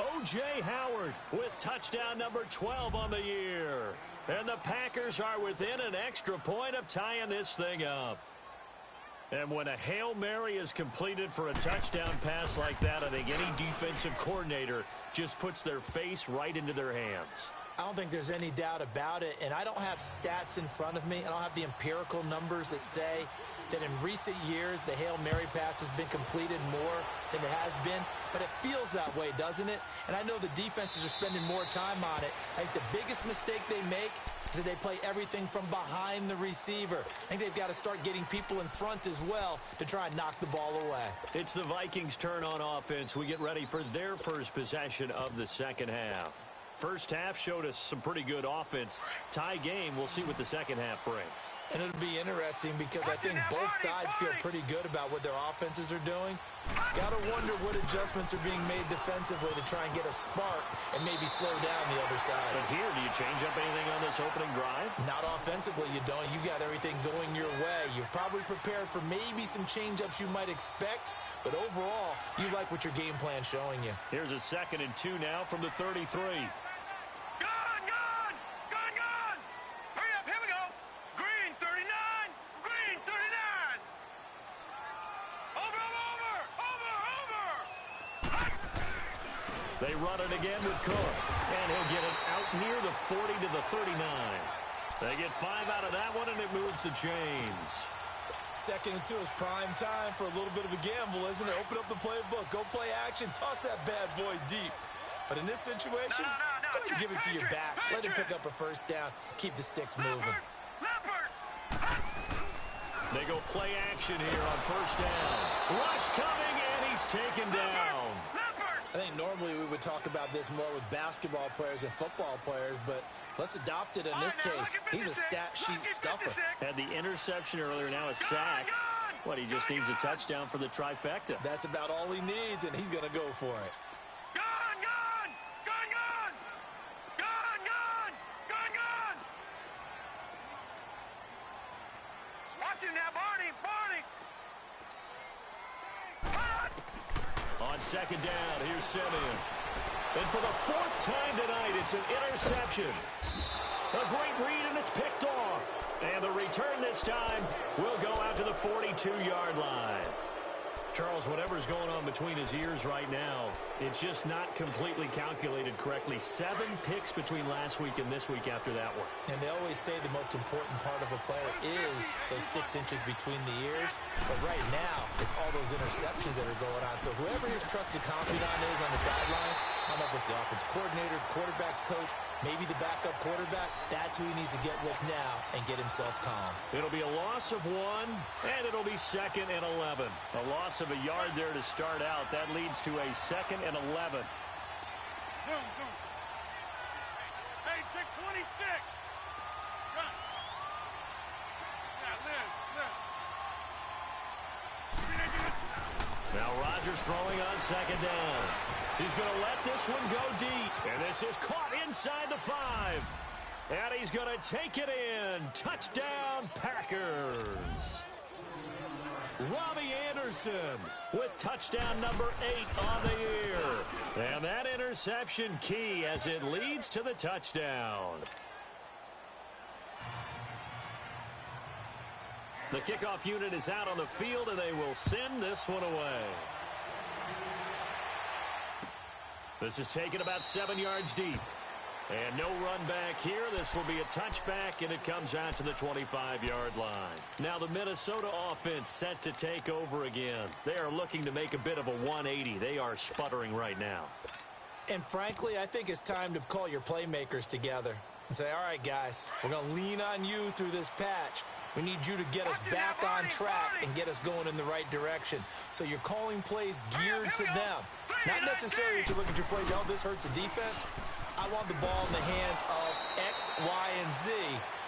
O.J. Howard with touchdown number 12 on the year. And the Packers are within an extra point of tying this thing up. And when a Hail Mary is completed for a touchdown pass like that, I think any defensive coordinator just puts their face right into their hands. I don't think there's any doubt about it, and I don't have stats in front of me. I don't have the empirical numbers that say that in recent years the Hail Mary pass has been completed more than it has been, but it feels that way, doesn't it? And I know the defenses are spending more time on it. I think the biggest mistake they make is that they play everything from behind the receiver. I think they've got to start getting people in front as well to try and knock the ball away. It's the Vikings' turn on offense. We get ready for their first possession of the second half. First half showed us some pretty good offense. Tie game, we'll see what the second half brings. And it'll be interesting because I think both sides feel pretty good about what their offenses are doing. Got to wonder what adjustments are being made defensively to try and get a spark and maybe slow down the other side. But here, do you change up anything on this opening drive? Not offensively, you don't. You got everything going your way. You've probably prepared for maybe some change-ups you might expect, but overall, you like what your game plan's showing you. Here's a 2nd and 2 now from the 33. They run it again with Cook, and he'll get it out near the 40 to the 39. They get 5 out of that one, and it moves the chains. 2nd and 2 is prime time for a little bit of a gamble, isn't it? Open up the playbook, go play action, toss that bad boy deep. But in this situation, go ahead and give it to your back. Let him pick up a first down. Keep the sticks moving. They go play action here on first down. Rush coming, and he's taken down. I think normally we would talk about this more with basketball players and football players, but let's adopt it in this case. He's a stat sheet stuffer. Had the interception earlier, now a sack. What, he just needs a touchdown for the trifecta. That's about all he needs, and he's going to go for it. On second down, here's Simeon. And for the 4th time tonight, it's an interception. A great read, and it's picked off. And the return this time will go out to the 42-yard line. Charles, whatever's going on between his ears right now, it's just not completely calculated correctly. 7 picks between last week and this week after that one. And they always say the most important part of a player is those 6 inches between the ears. But right now, it's all those interceptions that are going on. So whoever his trusted confidant is on the sidelines, I don't know if it's the offensive coordinator, the quarterback's coach, maybe the backup quarterback, that's who he needs to get with now and get himself calm. It'll be a loss of 1, and it'll be 2nd and 11. A loss of a yard there to start out. That leads to a 2nd and 11. Zoom. Hey, 626. Run. Yeah, Liz. Now Rodgers throwing on second down. He's going to let this one go deep. And this is caught inside the 5. And he's going to take it in. Touchdown, Packers. Robbie Anderson with touchdown number 8 on the year. And that interception key as it leads to the touchdown. The kickoff unit is out on the field, and they will send this one away. This is taken about 7 yards deep. And no run back here. This will be a touchback, and it comes out to the 25-yard line. Now the Minnesota offense set to take over again. They are looking to make a bit of a 180. They are sputtering right now. And frankly, I think it's time to call your playmakers together and say, all right, guys, we're going to lean on you through this patch. We need you to get us back on track and get us going in the right direction. So you're calling plays geared to them. Not necessarily to look at your plays, oh, this hurts the defense. I want the ball in the hands of X, Y, and Z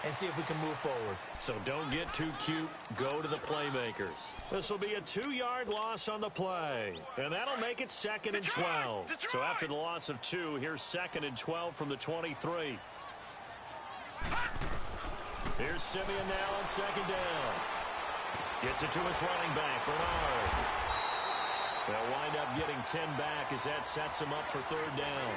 and see if we can move forward. So don't get too cute. Go to the playmakers. This will be a 2-yard loss on the play. And that'll make it 2nd and 12. So after the loss of 2, here's 2nd and 12 from the 23. Here's Simeon now on second down. Gets it to his running back, Bernard. They'll wind up getting 10 back as that sets him up for 3rd down.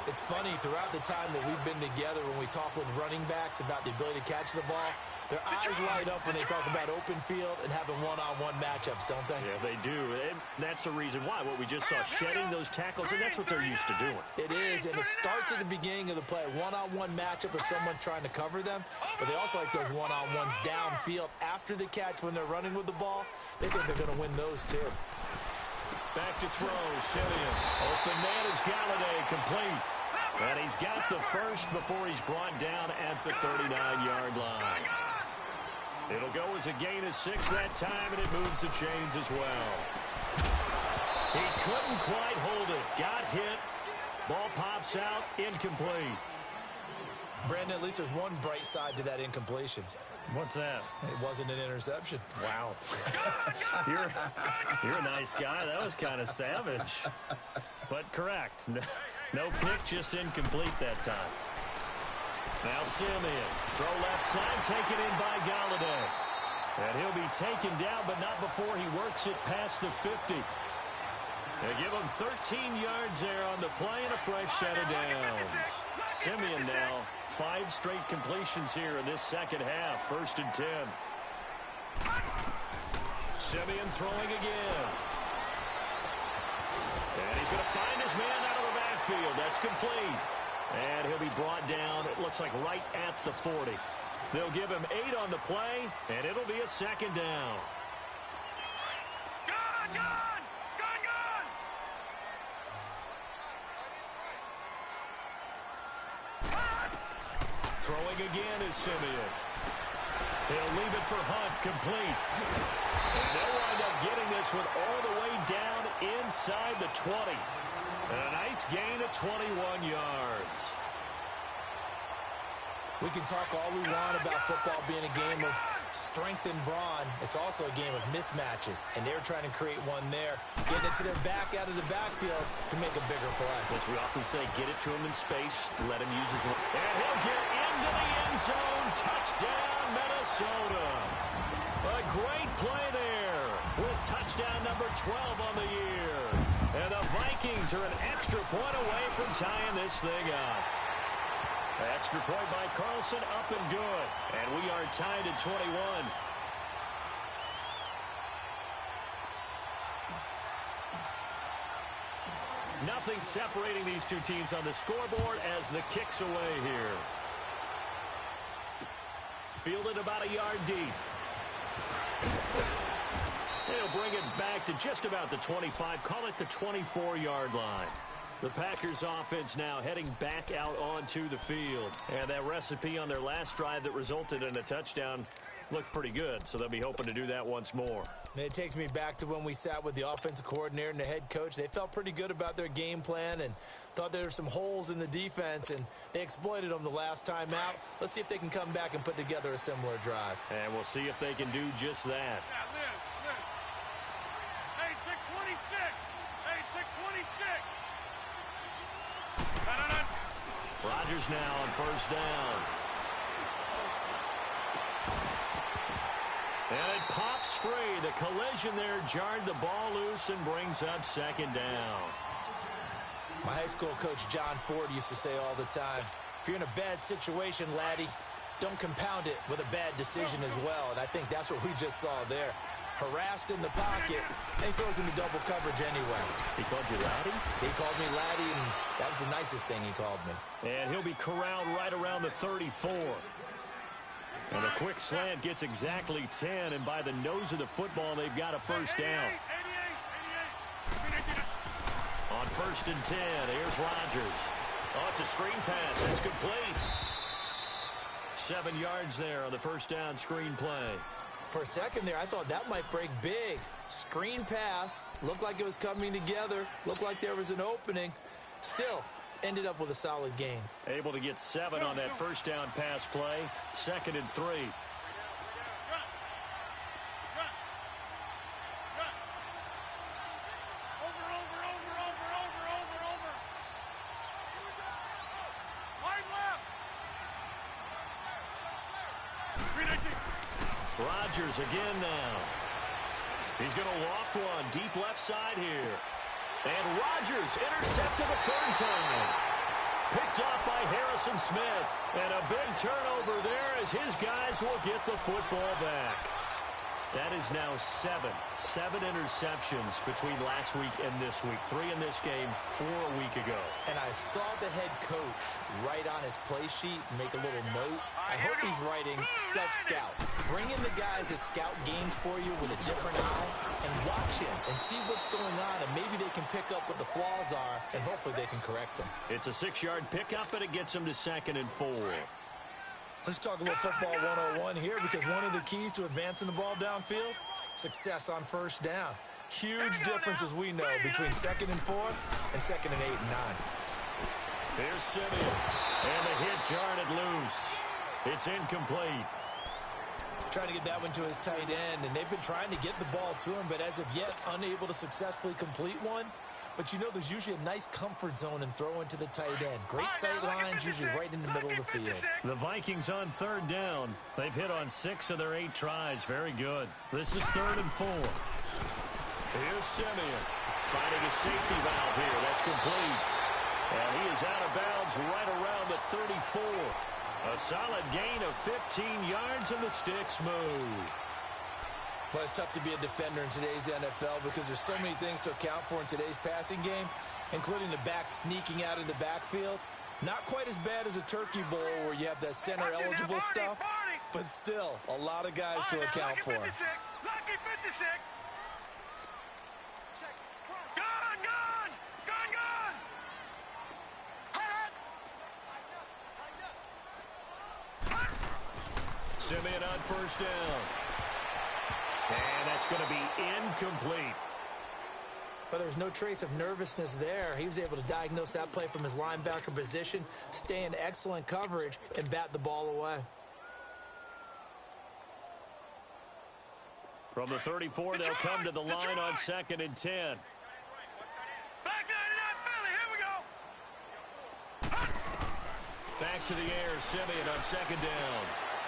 It's funny, throughout the time that we've been together, when we talk with running backs about the ability to catch the ball, their eyes light up when they talk about open field and having one-on-one matchups, don't they? Yeah, they do. And that's the reason why. What we just saw, shedding those tackles, and that's what they're used to doing. It is, and it starts at the beginning of the play. One-on-one matchup if someone's trying to cover them, but they also like those one-on-ones downfield after the catch when they're running with the ball. They think they're going to win those, too. Back to throw, Simeon. Open man is Galladay, complete. And he's got the first before he's brought down at the 39-yard line. It'll go as a gain of 6 that time, and it moves the chains as well. He couldn't quite hold it. Got hit. Ball pops out, incomplete. Brandon, at least there's one bright side to that incompletion. What's that? It wasn't an interception. Wow. You're a nice guy. That was kind of savage. But correct. No pick, just incomplete that time. Now Simeon. Throw left side, taken in by Galladay. And he'll be taken down, but not before he works it past the 50. They give him 13 yards there on the play and a fresh set of downs. Simeon now, 5 straight completions here in this second half. 1st and 10. Simeon throwing again. And he's going to find his man out of the backfield. That's complete. And he'll be brought down, it looks like right at the 40. They'll give him 8 on the play, and it'll be a second down. Gone, gone! Gone, gone! Throwing again is Simeon. He'll leave it for Hunt, complete. And they'll wind up getting this one all the way down inside the 20. And a nice gain of 21 yards. We can talk all we want about football being a game of strength and brawn. It's also a game of mismatches, and they're trying to create one there, getting it to their back out of the backfield to make a bigger play. As we often say, get it to him in space, let him use his... And he'll get into the end zone. Touchdown, Minnesota. A great play there with touchdown number 12 on the year. And the Vikings are an extra point away from tying this thing up. Extra point by Carlson, up and good. And we are tied at 21. Nothing separating these two teams on the scoreboard as the kick's away here. Fielded about a yard deep. He'll bring it back to just about the 25. Call it the 24-yard line. The Packers offense now heading back out onto the field. And that recipe on their last drive that resulted in a touchdown looked pretty good, so they'll be hoping to do that once more. It takes me back to when we sat with the offensive coordinator and the head coach. They felt pretty good about their game plan and thought there were some holes in the defense, and they exploited them the last time out. Let's see if they can come back and put together a similar drive. And we'll see if they can do just that. Yeah, Liz. Hey, check 26. Hey, check 26. Rodgers now on first down. And it pops free. The collision there jarred the ball loose and brings up second down. My high school coach, John Ford, used to say all the time, if you're in a bad situation, laddie, don't compound it with a bad decision as well. And I think that's what we just saw there. Harassed in the pocket, and he throws into double coverage anyway. He called you laddie? He called me laddie, and that was the nicest thing he called me. And he'll be corralled right around the 34. And a quick slant gets exactly 10, and by the nose of the football, they've got a first down. 88. On first and 10, here's Rodgers. Oh, it's a screen pass. It's complete. 7 yards there on the first down screen play. For a second there, I thought that might break big. Screen pass, looked like it was coming together, looked like there was an opening. Still, ended up with a solid gain. Able to get 7 on that first down pass play. 2nd and 3. Rodgers again now. He's going to loft one deep left side here. And Rodgers intercepted a third time. Picked off by Harrison Smith. And a big turnover there as his guys will get the football back. That is now 7 interceptions between last week and this week. 3 in this game, 4 a week ago. And I saw the head coach write on his play sheet, make a little note. I hope he's writing self-scout. Bring in the guys that scout games for you with a different eye and watch him and see what's going on, and maybe they can pick up what the flaws are, and hopefully they can correct them. It's a 6-yard pickup, and it gets them to 2nd and 4. Let's talk a little football 101 here, because one of the keys to advancing the ball downfield, success on first down. Huge difference, as we know, between 2nd and 4 and 2nd and 8 and 9. Here's Simeon, and the hit jarred it loose. It's incomplete. Trying to get that one to his tight end, and they've been trying to get the ball to him, but as of yet, unable to successfully complete one. But you know, there's usually a nice comfort zone in throwing to the tight end. Great sight lines, usually right in the middle of the field. The Vikings on 3rd down. They've hit on 6 of their 8 tries. Very good. This is 3rd and 4. Here's Simeon finding a safety valve here. That's complete. And he is out of bounds right around the 34. A solid gain of 15 yards, and the sticks move. Well, it's tough to be a defender in today's NFL because there's so many things to account for in today's passing game, including the back sneaking out of the backfield. Not quite as bad as a turkey bowl where you have that center-eligible stuff, but still, a lot of guys to account for. Lucky 56. Gone, gone, gone, gone. Simeon on first down. And that's going to be incomplete. But there's no trace of nervousness there. He was able to diagnose that play from his linebacker position, stay in excellent coverage, and bat the ball away. From the 34, they'll come to the line on 2nd and 10. Back 99 Philly, here we go. Back to the air, Simeon on 2nd down.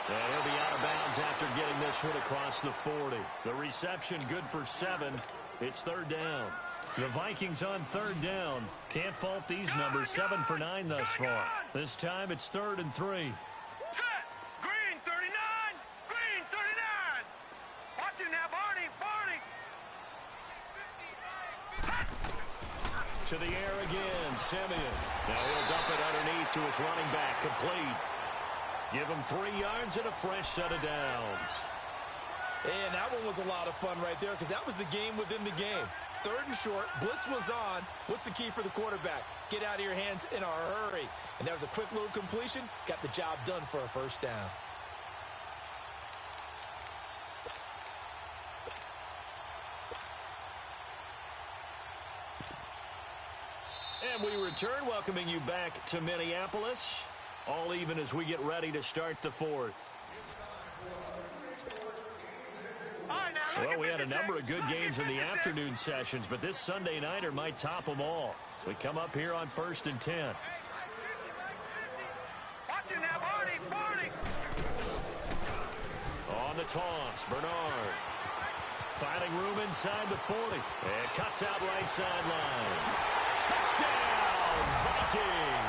And he'll be out of bounds after getting this one across the 40. The reception good for 7. It's 3rd down. The Vikings on 3rd down. Can't fault these numbers. 7 for 9 thus far. This time it's 3rd and 3. Set. Green 39. Green 39. Watch him now, Barney. To the air again, Simeon. Now he'll dump it underneath to his running back. Complete. Give him 3 yards and a fresh set of downs. And that one was a lot of fun right there because that was the game within the game. 3rd and short, blitz was on. What's the key for the quarterback? Get out of your hands in a hurry. And that was a quick little completion. Got the job done for a first down. And we return, welcoming you back to Minneapolis. All even as we get ready to start the 4th. Well, we had a number of good games in the afternoon sessions, but this Sunday nighter might top them all. So we come up here on 1st and 10. Watch him now, Barney. On the toss, Bernard. Finding room inside the 40. And cuts out right sideline. Touchdown, Vikings!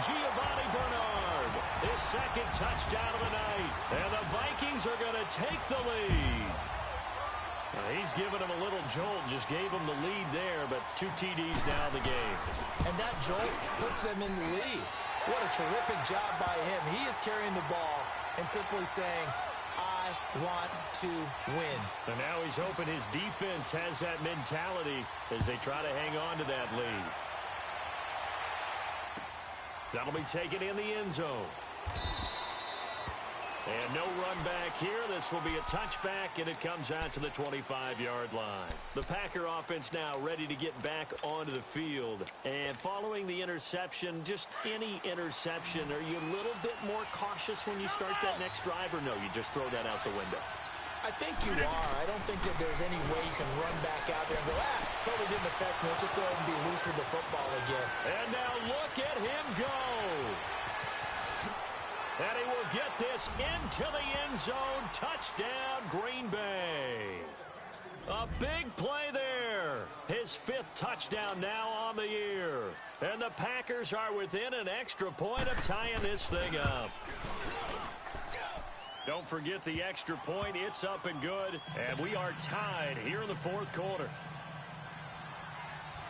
Giovanni Bernard, his 2nd touchdown of the night. And the Vikings are going to take the lead. He's given him a little jolt, just gave him the lead there, but 2 TDs now in the game. And that jolt puts them in the lead. What a terrific job by him. He is carrying the ball and simply saying, I want to win. And now he's hoping his defense has that mentality as they try to hang on to that lead. That'll be taken in the end zone. And no run back here. This will be a touchback, and it comes out to the 25-yard line. The Packer offense now ready to get back onto the field. And following the interception, just any interception, are you a little bit more cautious when you start that next drive, or no, you just throw that out the window? I think you are. I don't think that there's any way you can run back out there and go, totally didn't affect me. Let's just go ahead and be loose with the football again. And now look at him go. And he will get this into the end zone. Touchdown, Green Bay. A big play there. His 5th touchdown now on the year. And the Packers are within an extra point of tying this thing up. Don't forget the extra point. It's up and good. And we are tied here in the 4th quarter.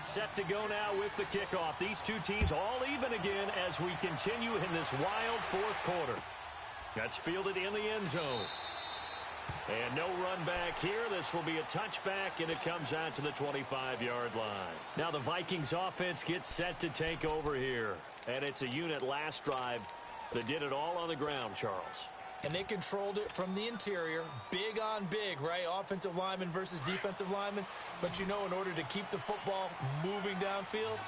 Set to go now with the kickoff. These 2 teams all even again as we continue in this wild 4th quarter. That's fielded in the end zone. And no run back here. This will be a touchback, and it comes out to the 25-yard line. Now the Vikings offense gets set to take over here. And it's a unit last drive that did it all on the ground, Charles. And they controlled it from the interior. Big on big, right? Offensive lineman versus defensive lineman. But you know, in order to keep the football moving downfield,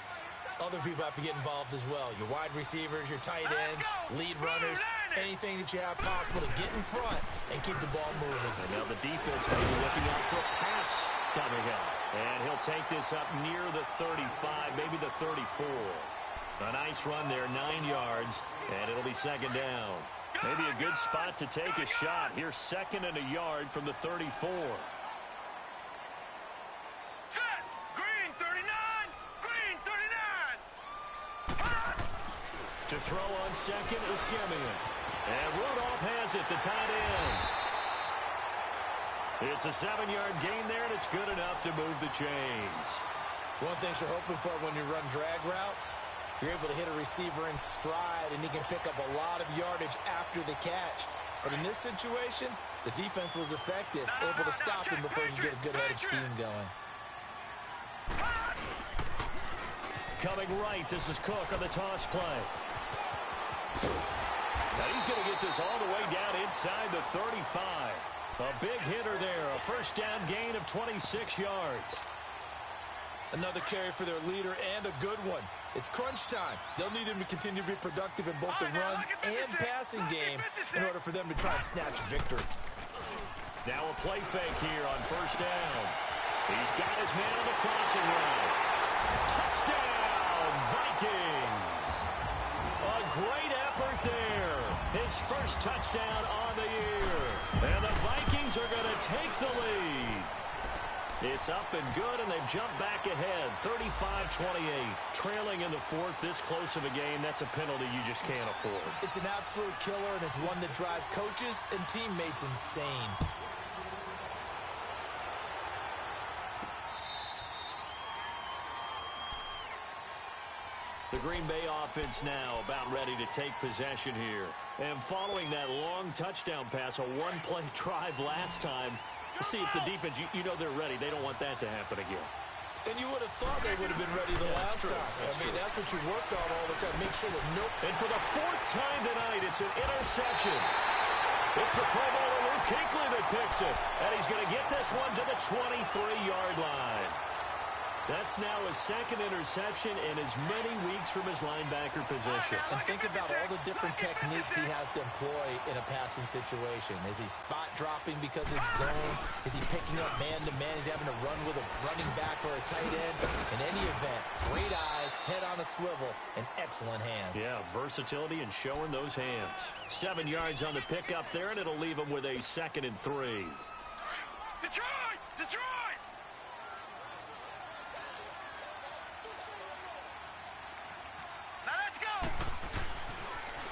other people have to get involved as well. Your wide receivers, your tight ends, lead runners, anything that you have possible to get in front and keep the ball moving. And now the defense may be looking out for a pass coming up. And he'll take this up near the 35, maybe the 34. A nice run there, 9 yards, and it'll be 2nd down. Maybe a good spot to take a shot. Here's 2nd and a yard from the 34. Set. Green 39. Green 39. To throw on 2nd is Simeon. And Rudolph has it, the tight end. It's a 7-yard gain there, and it's good enough to move the chains. One thing you're hoping for when you run drag routes, You're able to hit a receiver in stride, and he can pick up a lot of yardage after the catch. But in this situation, the defense was effective, able to stop him before he could get a good head of steam going. Coming right, this is Cook on the toss play. Now he's going to get this all the way down inside the 35. A big hitter there, a first down gain of 26 yards. Another carry for their leader and a good one. It's crunch time. They'll need him to continue to be productive in both the run and passing game in order for them to try and snatch a victory. Now a play fake here on first down. He's got his man on the crossing route. Touchdown, Vikings! A great effort there. His first touchdown on the year. And the Vikings are going to take the lead. It's up and good, and they've jumped back ahead, 35-28. Trailing in the fourth, this close of a game, that's a penalty you just can't afford. It's an absolute killer, and it's one that drives coaches and teammates insane. The Green Bay offense now about ready to take possession here. And following that long touchdown pass, a one-play drive last time, see if the defense, you know they're ready. They don't want that to happen again. And you would have thought they would have been ready the last time. That's what you work on all the time. Make sure that And for the fourth time tonight, it's an interception. It's the Pro Bowler Luke Kuechly that picks it. And he's going to get this one to the 23-yard line. That's now his second interception in as many weeks from his linebacker position. And think about all the different techniques he has to employ in a passing situation. Is he spot dropping because it's zone? Is he picking up man-to-man? Is he having to run with a running back or a tight end? In any event, great eyes, head on a swivel, and excellent hands. Yeah, versatility and showing those hands. 7 yards on the pickup there, and it'll leave him with a 2nd and 3. Detroit! Detroit!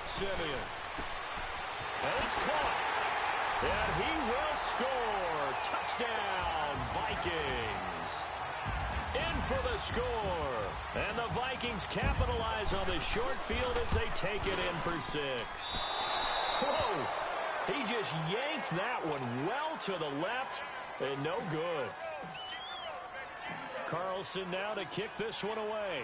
Simeon. And it's caught. And he will score. Touchdown, Vikings. In for the score. And the Vikings capitalize on the short field as they take it in for 6. Whoa. He just yanked that one well to the left and no good. Carlson now to kick this one away.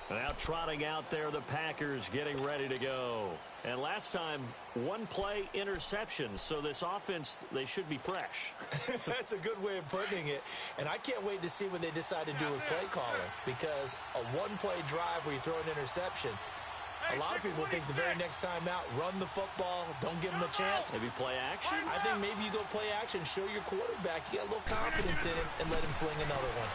Now trotting out there, the Packers getting ready to go. And last time, one-play interception. So this offense, they should be fresh. That's a good way of putting it. And I can't wait to see what they decide to do with play calling. Because a one-play drive where you throw an interception, a lot of people think the very next time out, run the football, don't give them a chance. Maybe play action? I think maybe you go play action, show your quarterback, you got a little confidence in him, and let him fling another one.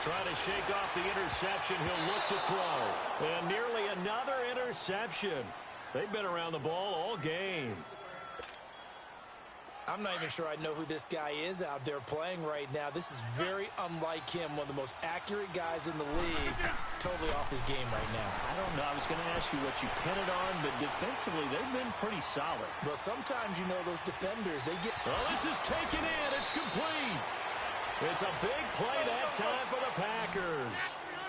Trying to shake off the interception. He'll look to throw. And nearly another interception. They've been around the ball all game. I'm not even sure I know who this guy is out there playing right now. This is very unlike him, one of the most accurate guys in the league. Totally off his game right now. I don't know. I was going to ask you what you pin it on, but defensively, they've been pretty solid. Well, sometimes, you know, those defenders, they get... Well, this is taken in. It's complete. It's a big play that time for the Packers.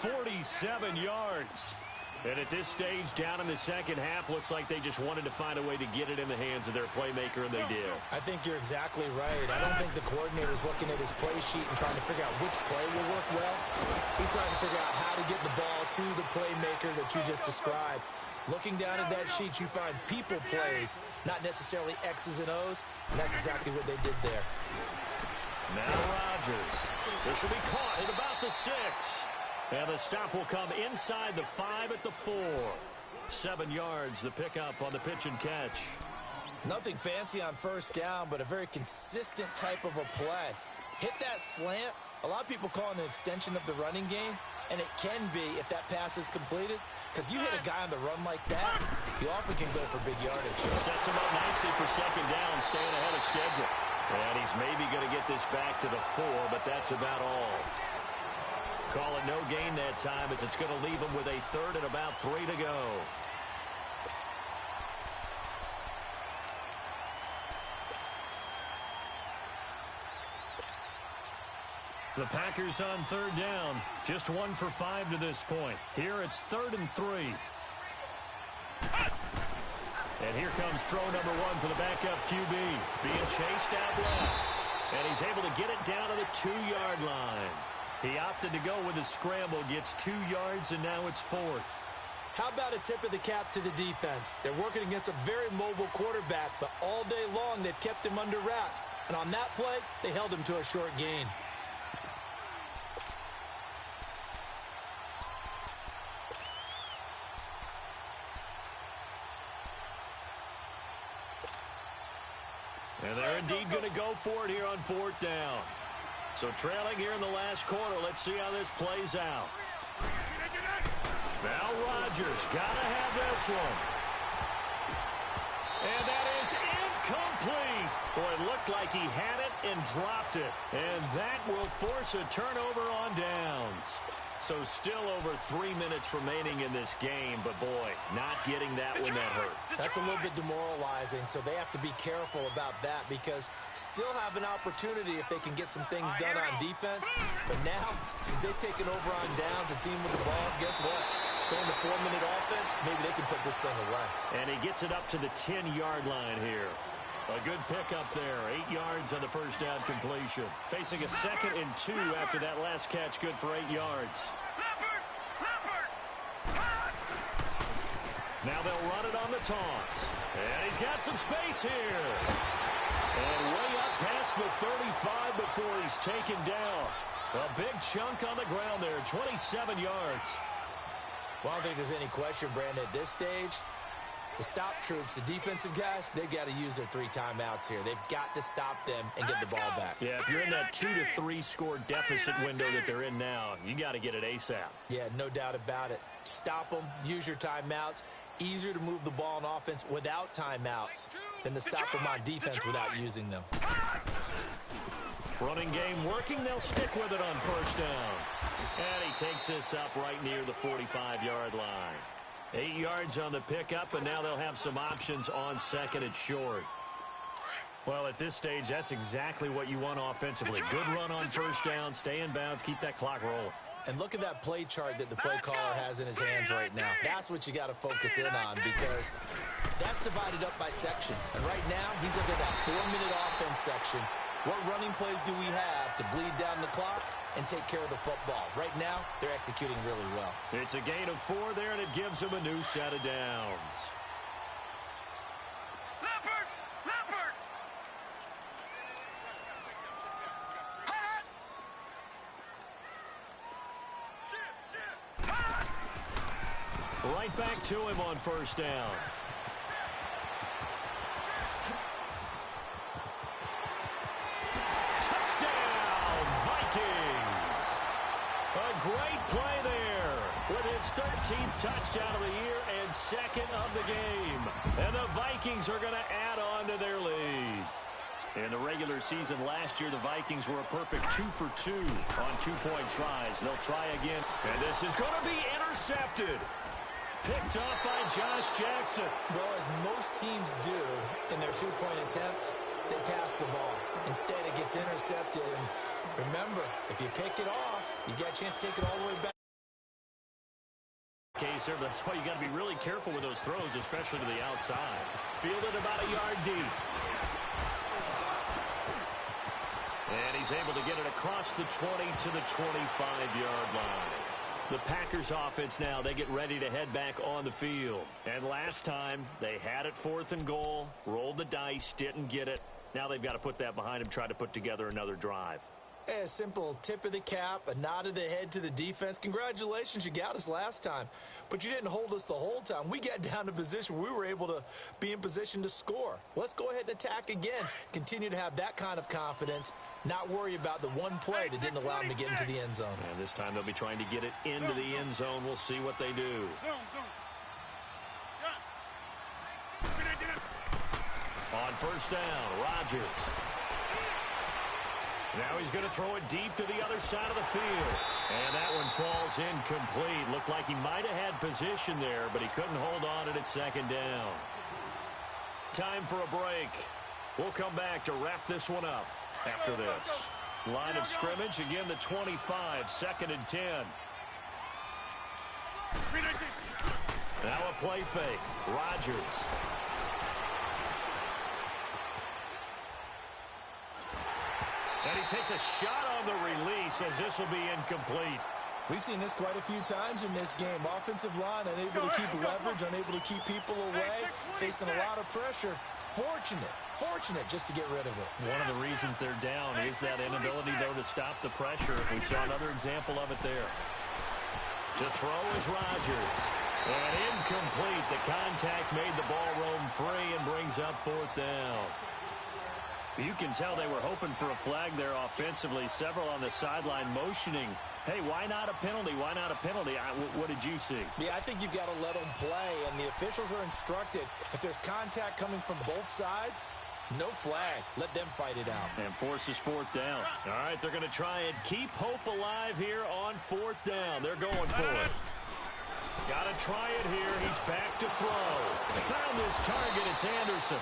47 yards. And at this stage, down in the second half, looks like they just wanted to find a way to get it in the hands of their playmaker, and they did. I think you're exactly right. I don't think the coordinator's looking at his play sheet and trying to figure out which play will work well. He's trying to figure out how to get the ball to the playmaker that you just described. Looking down at that sheet, you find people plays, not necessarily X's and O's, and that's exactly what they did there. Now Rodgers. This will be caught at about the 6. And the stop will come inside the 5 at the 4. 7 yards, the pickup on the pitch and catch. Nothing fancy on first down, but a very consistent type of a play. Hit that slant. A lot of people call it an extension of the running game, and it can be if that pass is completed, because you hit a guy on the run like that, you often can go for big yardage. Sets him up nicely for second down, staying ahead of schedule. And he's maybe going to get this back to the 4, but that's about all. Call it no gain that time as it's going to leave him with a 3rd and about 3 to go. The Packers on third down. Just 1 for 5 to this point. Here it's 3rd and 3. And here comes throw number 1 for the backup QB. Being chased out left. And he's able to get it down to the 2-yard line. He opted to go with a scramble, gets 2 yards, and now it's 4th. How about a tip of the cap to the defense? They're working against a very mobile quarterback, but all day long they've kept him under wraps. And on that play, they held him to a short gain. And they're indeed going to go for it here on 4th down. So trailing here in the last quarter, let's see how this plays out. Now Rodgers got to have this one. And that is incomplete. Boy, it looked like he had it and dropped it. And that will force a turnover on downs. So still over 3 minutes remaining in this game, but boy, not getting that one that hurt. That's a little bit demoralizing, so they have to be careful about that because still have an opportunity if they can get some things done on defense. But now, since they've taken over on downs, a team with the ball, guess what? Going to 4-minute offense, maybe they can put this thing away. And he gets it up to the 10-yard line here. A good pickup there. 8 yards on the first down completion. Facing a 2nd and 2 after that last catch. Good for 8 yards. Now they'll run it on the toss. And he's got some space here. And way up past the 35 before he's taken down. A big chunk on the ground there. 27 yards. Well, I don't think there's any question, Brandon, at this stage. The stop troops, the defensive guys, they've got to use their 3 timeouts here. They've got to stop them and get the ball back. Yeah, if you're in that 2 to 3 score deficit window that they're in now, you got to get it ASAP. Yeah, no doubt about it. Stop them, use your timeouts. Easier to move the ball on offense without timeouts than to stop them on defense without using them. Running game working. They'll stick with it on first down. And he takes this up right near the 45-yard line. 8 yards on the pickup, and now they'll have some options on 2nd and short. Well, at this stage, that's exactly what you want offensively. Good run on first down, stay in bounds, keep that clock rolling. And look at that play chart that the play caller has in his hands right now. That's what you got to focus in on because that's divided up by sections. And right now, he's looking at that 4-minute offense section. What running plays do we have to bleed down the clock and take care of the football? Right now, they're executing really well. It's a gain of 4 there, and it gives them a new set of downs. Right back to him on first down. Touchdown, Vikings! A great play there with his 13th touchdown of the year and 2nd of the game. And the Vikings are going to add on to their lead. In the regular season last year, the Vikings were a perfect 2 for 2 on 2-point tries. They'll try again. And this is going to be intercepted. Picked up by Josh Jackson. Well, as most teams do in their 2-point attempt, they pass the ball. Instead, it gets intercepted. And remember, if you pick it off, you got a chance to take it all the way back. Case there, that's why you got to be really careful with those throws, especially to the outside. Fielded about a yard deep. And he's able to get it across the 20 to the 25-yard line. The Packers offense now, they get ready to head back on the field. And last time, they had it 4th and goal, rolled the dice, didn't get it. Now they've got to put that behind them, try to put together another drive. A simple tip of the cap, a nod of the head to the defense. Congratulations, you got us last time. But you didn't hold us the whole time. We got down to position where we were able to be in position to score. Let's go ahead and attack again. Continue to have that kind of confidence, not worry about the one play that didn't allow them to get into the end zone. And this time they'll be trying to get it into the end zone. We'll see what they do. On first down, Rodgers. Now he's going to throw it deep to the other side of the field. And that one falls incomplete. Looked like he might have had position there, but he couldn't hold on it at 2nd down. Time for a break. We'll come back to wrap this one up after this. Line of scrimmage, again the 25, 2nd and 10. Now a play fake. Rodgers. And he takes a shot on the release as this will be incomplete. We've seen this quite a few times in this game. Offensive line unable to keep leverage, unable to keep people away, facing a lot of pressure. Fortunate just to get rid of it. One of the reasons they're down is that inability, though, to stop the pressure. We saw another example of it there. To throw is Rodgers. And incomplete. The contact made the ball roam free and brings up 4th down. You can tell they were hoping for a flag there offensively. Several on the sideline motioning. Hey, why not a penalty? Why not a penalty? What did you see? Yeah, I think you've got to let them play, and the officials are instructed. If there's contact coming from both sides, no flag. Let them fight it out. And forces 4th down. All right, they're going to try and keep hope alive here on 4th down. They're going for it. Got to try it here. He's back to throw. Found his target. It's Anderson.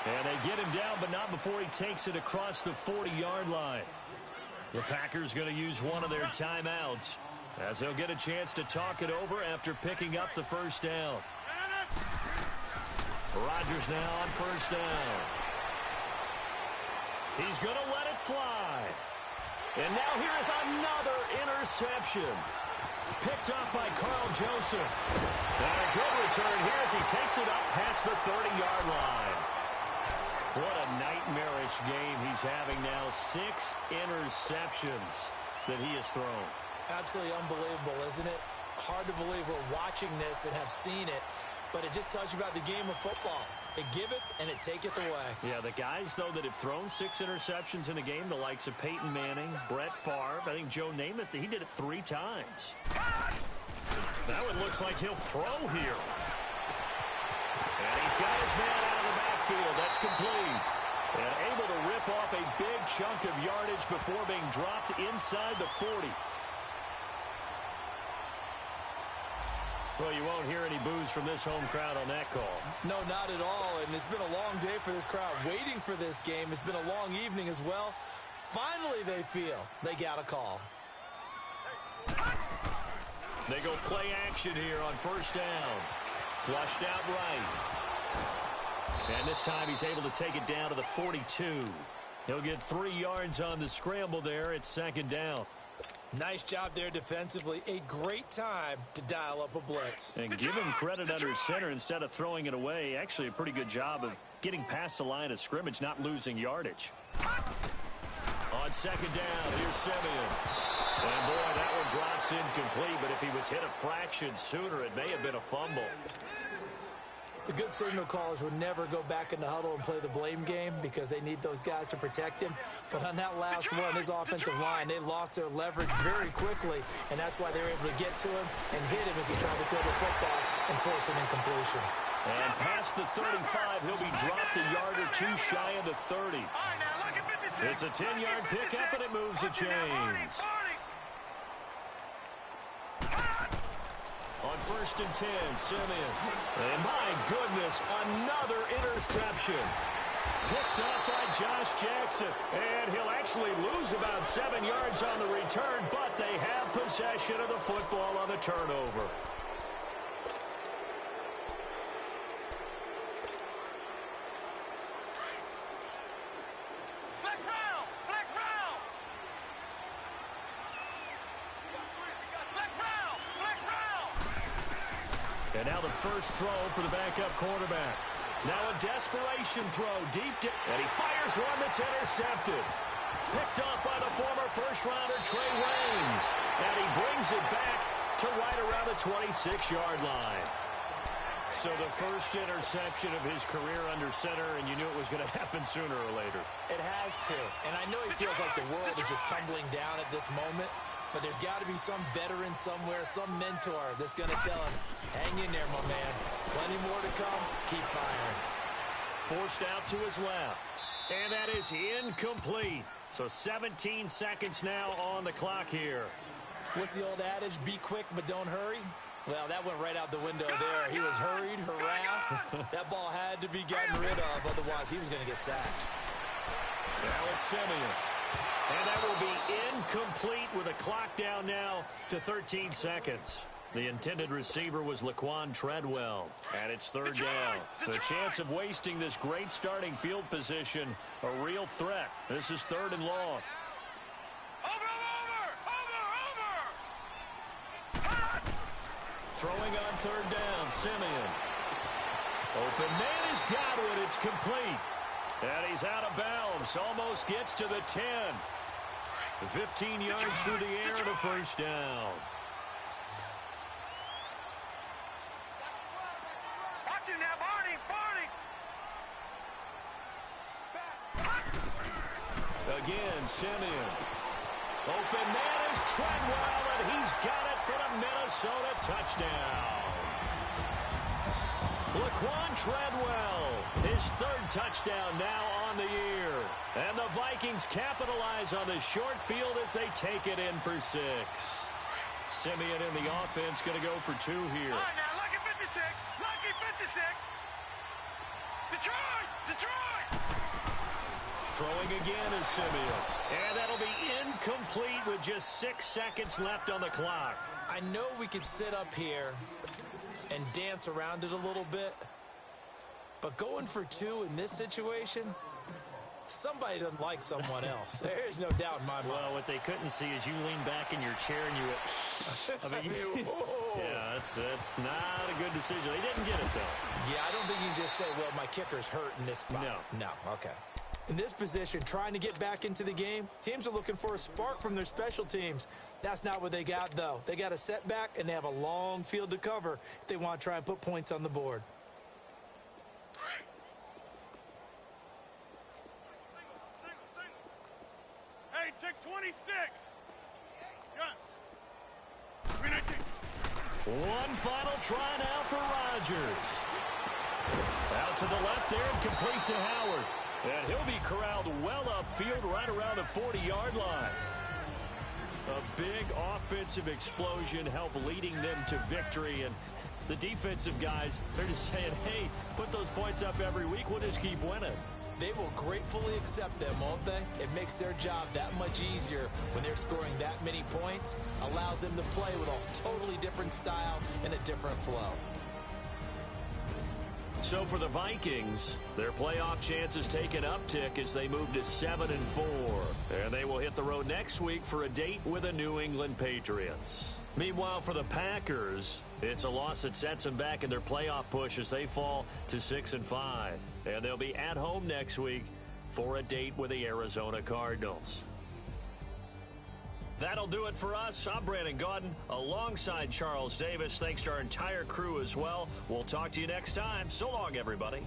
And they get him down, but not before he takes it across the 40-yard line. The Packers going to use one of their timeouts as they'll get a chance to talk it over after picking up the 1st down. Rodgers now on 1st down. He's going to let it fly. And now here is another interception. Picked off by Carl Joseph. And a good return here as he takes it up past the 30-yard line. What a nightmarish game he's having now. 6 interceptions that he has thrown. Absolutely unbelievable, isn't it? Hard to believe we're watching this and have seen it, but it just tells you about the game of football. It giveth and it taketh away. Yeah, the guys, though, that have thrown 6 interceptions in a game, the likes of Peyton Manning, Brett Favre, I think Joe Namath, he did it 3 times. That one looks like he'll throw here. And he's got his man out of the backfield. That's complete. And able to rip off a big chunk of yardage before being dropped inside the 40. Well, you won't hear any boos from this home crowd on that call. No, not at all. And it's been a long day for this crowd waiting for this game. It's been a long evening as well. Finally, they feel they got a call. They go play action here on 1st down. Flushed out right. And this time he's able to take it down to the 42. He'll get 3 yards on the scramble there. It's 2nd down. Nice job there defensively. A great time to dial up a blitz. And give him credit under center instead of throwing it away. Actually a pretty good job of getting past the line of scrimmage, not losing yardage. On 2nd down, here's Simeon. And boy, that one drops incomplete, but if he was hit a fraction sooner, it may have been a fumble. The good signal callers would never go back in the huddle and play the blame game because they need those guys to protect him. But on that last one, his offensive line, they lost their leverage very quickly, and that's why they were able to get to him and hit him as he tried to throw the football and force an incompletion. And past the 35, he'll be dropped a yard or 2 shy of the 30. It's a 10-yard pickup, and it moves the chains. On 1st and 10, Simeon. And my goodness, another interception. Picked up by Josh Jackson. And he'll actually lose about 7 yards on the return, but they have possession of the football on the turnover. And now the first throw for the backup quarterback. Now a desperation throw deep down. And he fires one that's intercepted. Picked up by the former first-rounder Trey Waynes. And he brings it back to right around the 26-yard line. So the first interception of his career under center, and you knew it was going to happen sooner or later. It has to. And I know he feels like the world is just tumbling down at this moment. But there's got to be some veteran somewhere, some mentor that's going to tell him, hang in there, my man. Plenty more to come. Keep firing. Forced out to his left. And that is incomplete. So 17 seconds now on the clock here. What's the old adage? Be quick, but don't hurry. Well, that went right out the window there. He was hurried, harassed. That ball had to be gotten rid of. Otherwise, he was going to get sacked. Now it's Simeon. And that will be incomplete with a clock down now to 13 seconds. The intended receiver was Laquan Treadwell. And it's third down. The chance of wasting this great starting field position, a real threat. This is third and long. Throwing on third down, Simeon. Open man has got it. It's complete. And he's out of bounds. Almost gets to the 10. 15 yards through the air to first down. Watch him now, Barney. Again, Simeon. Open man is Treadwell, and he's got it for the Minnesota touchdown. Laquan Treadwell, his third touchdown now on the year. And the Vikings capitalize on the short field as they take it in for 6. Simeon in the offense going to go for 2 here. All right, now, lucky 56. Lucky 56. Detroit! Throwing again is Simeon. And that'll be incomplete with just 6 seconds left on the clock. I know we could sit up here and dance around it a little bit, but going for 2 in this situation, somebody doesn't like someone else. There's no doubt in my mind. Well, what they couldn't see is you lean back in your chair and you went, I mean, yeah, that's not a good decision. They didn't get it, though. Yeah, I don't think you can just say, well, my kicker's hurt in this spot. No, okay. In this position, trying to get back into the game, teams are looking for a spark from their special teams. That's not what they got, though. They got a setback, and they have a long field to cover if they want to try and put points on the board. Hey, check 26. One final try now for Rodgers. Out to the left there and complete to Howard. And he'll be corralled well upfield right around the 40-yard line. A big offensive explosion helped leading them to victory. And the defensive guys, they're just saying, hey, put those points up every week. We'll just keep winning. They will gratefully accept them, won't they? It makes their job that much easier when they're scoring that many points. Allows them to play with a totally different style and a different flow. So for the Vikings, their playoff chances take an uptick as they move to 7-4. And they will hit the road next week for a date with the New England Patriots. Meanwhile, for the Packers, it's a loss that sets them back in their playoff push as they fall to 6-5. And they'll be at home next week for a date with the Arizona Cardinals. That'll do it for us. I'm Brandon Gaudin alongside Charles Davis. Thanks to our entire crew as well. We'll talk to you next time. So long, everybody.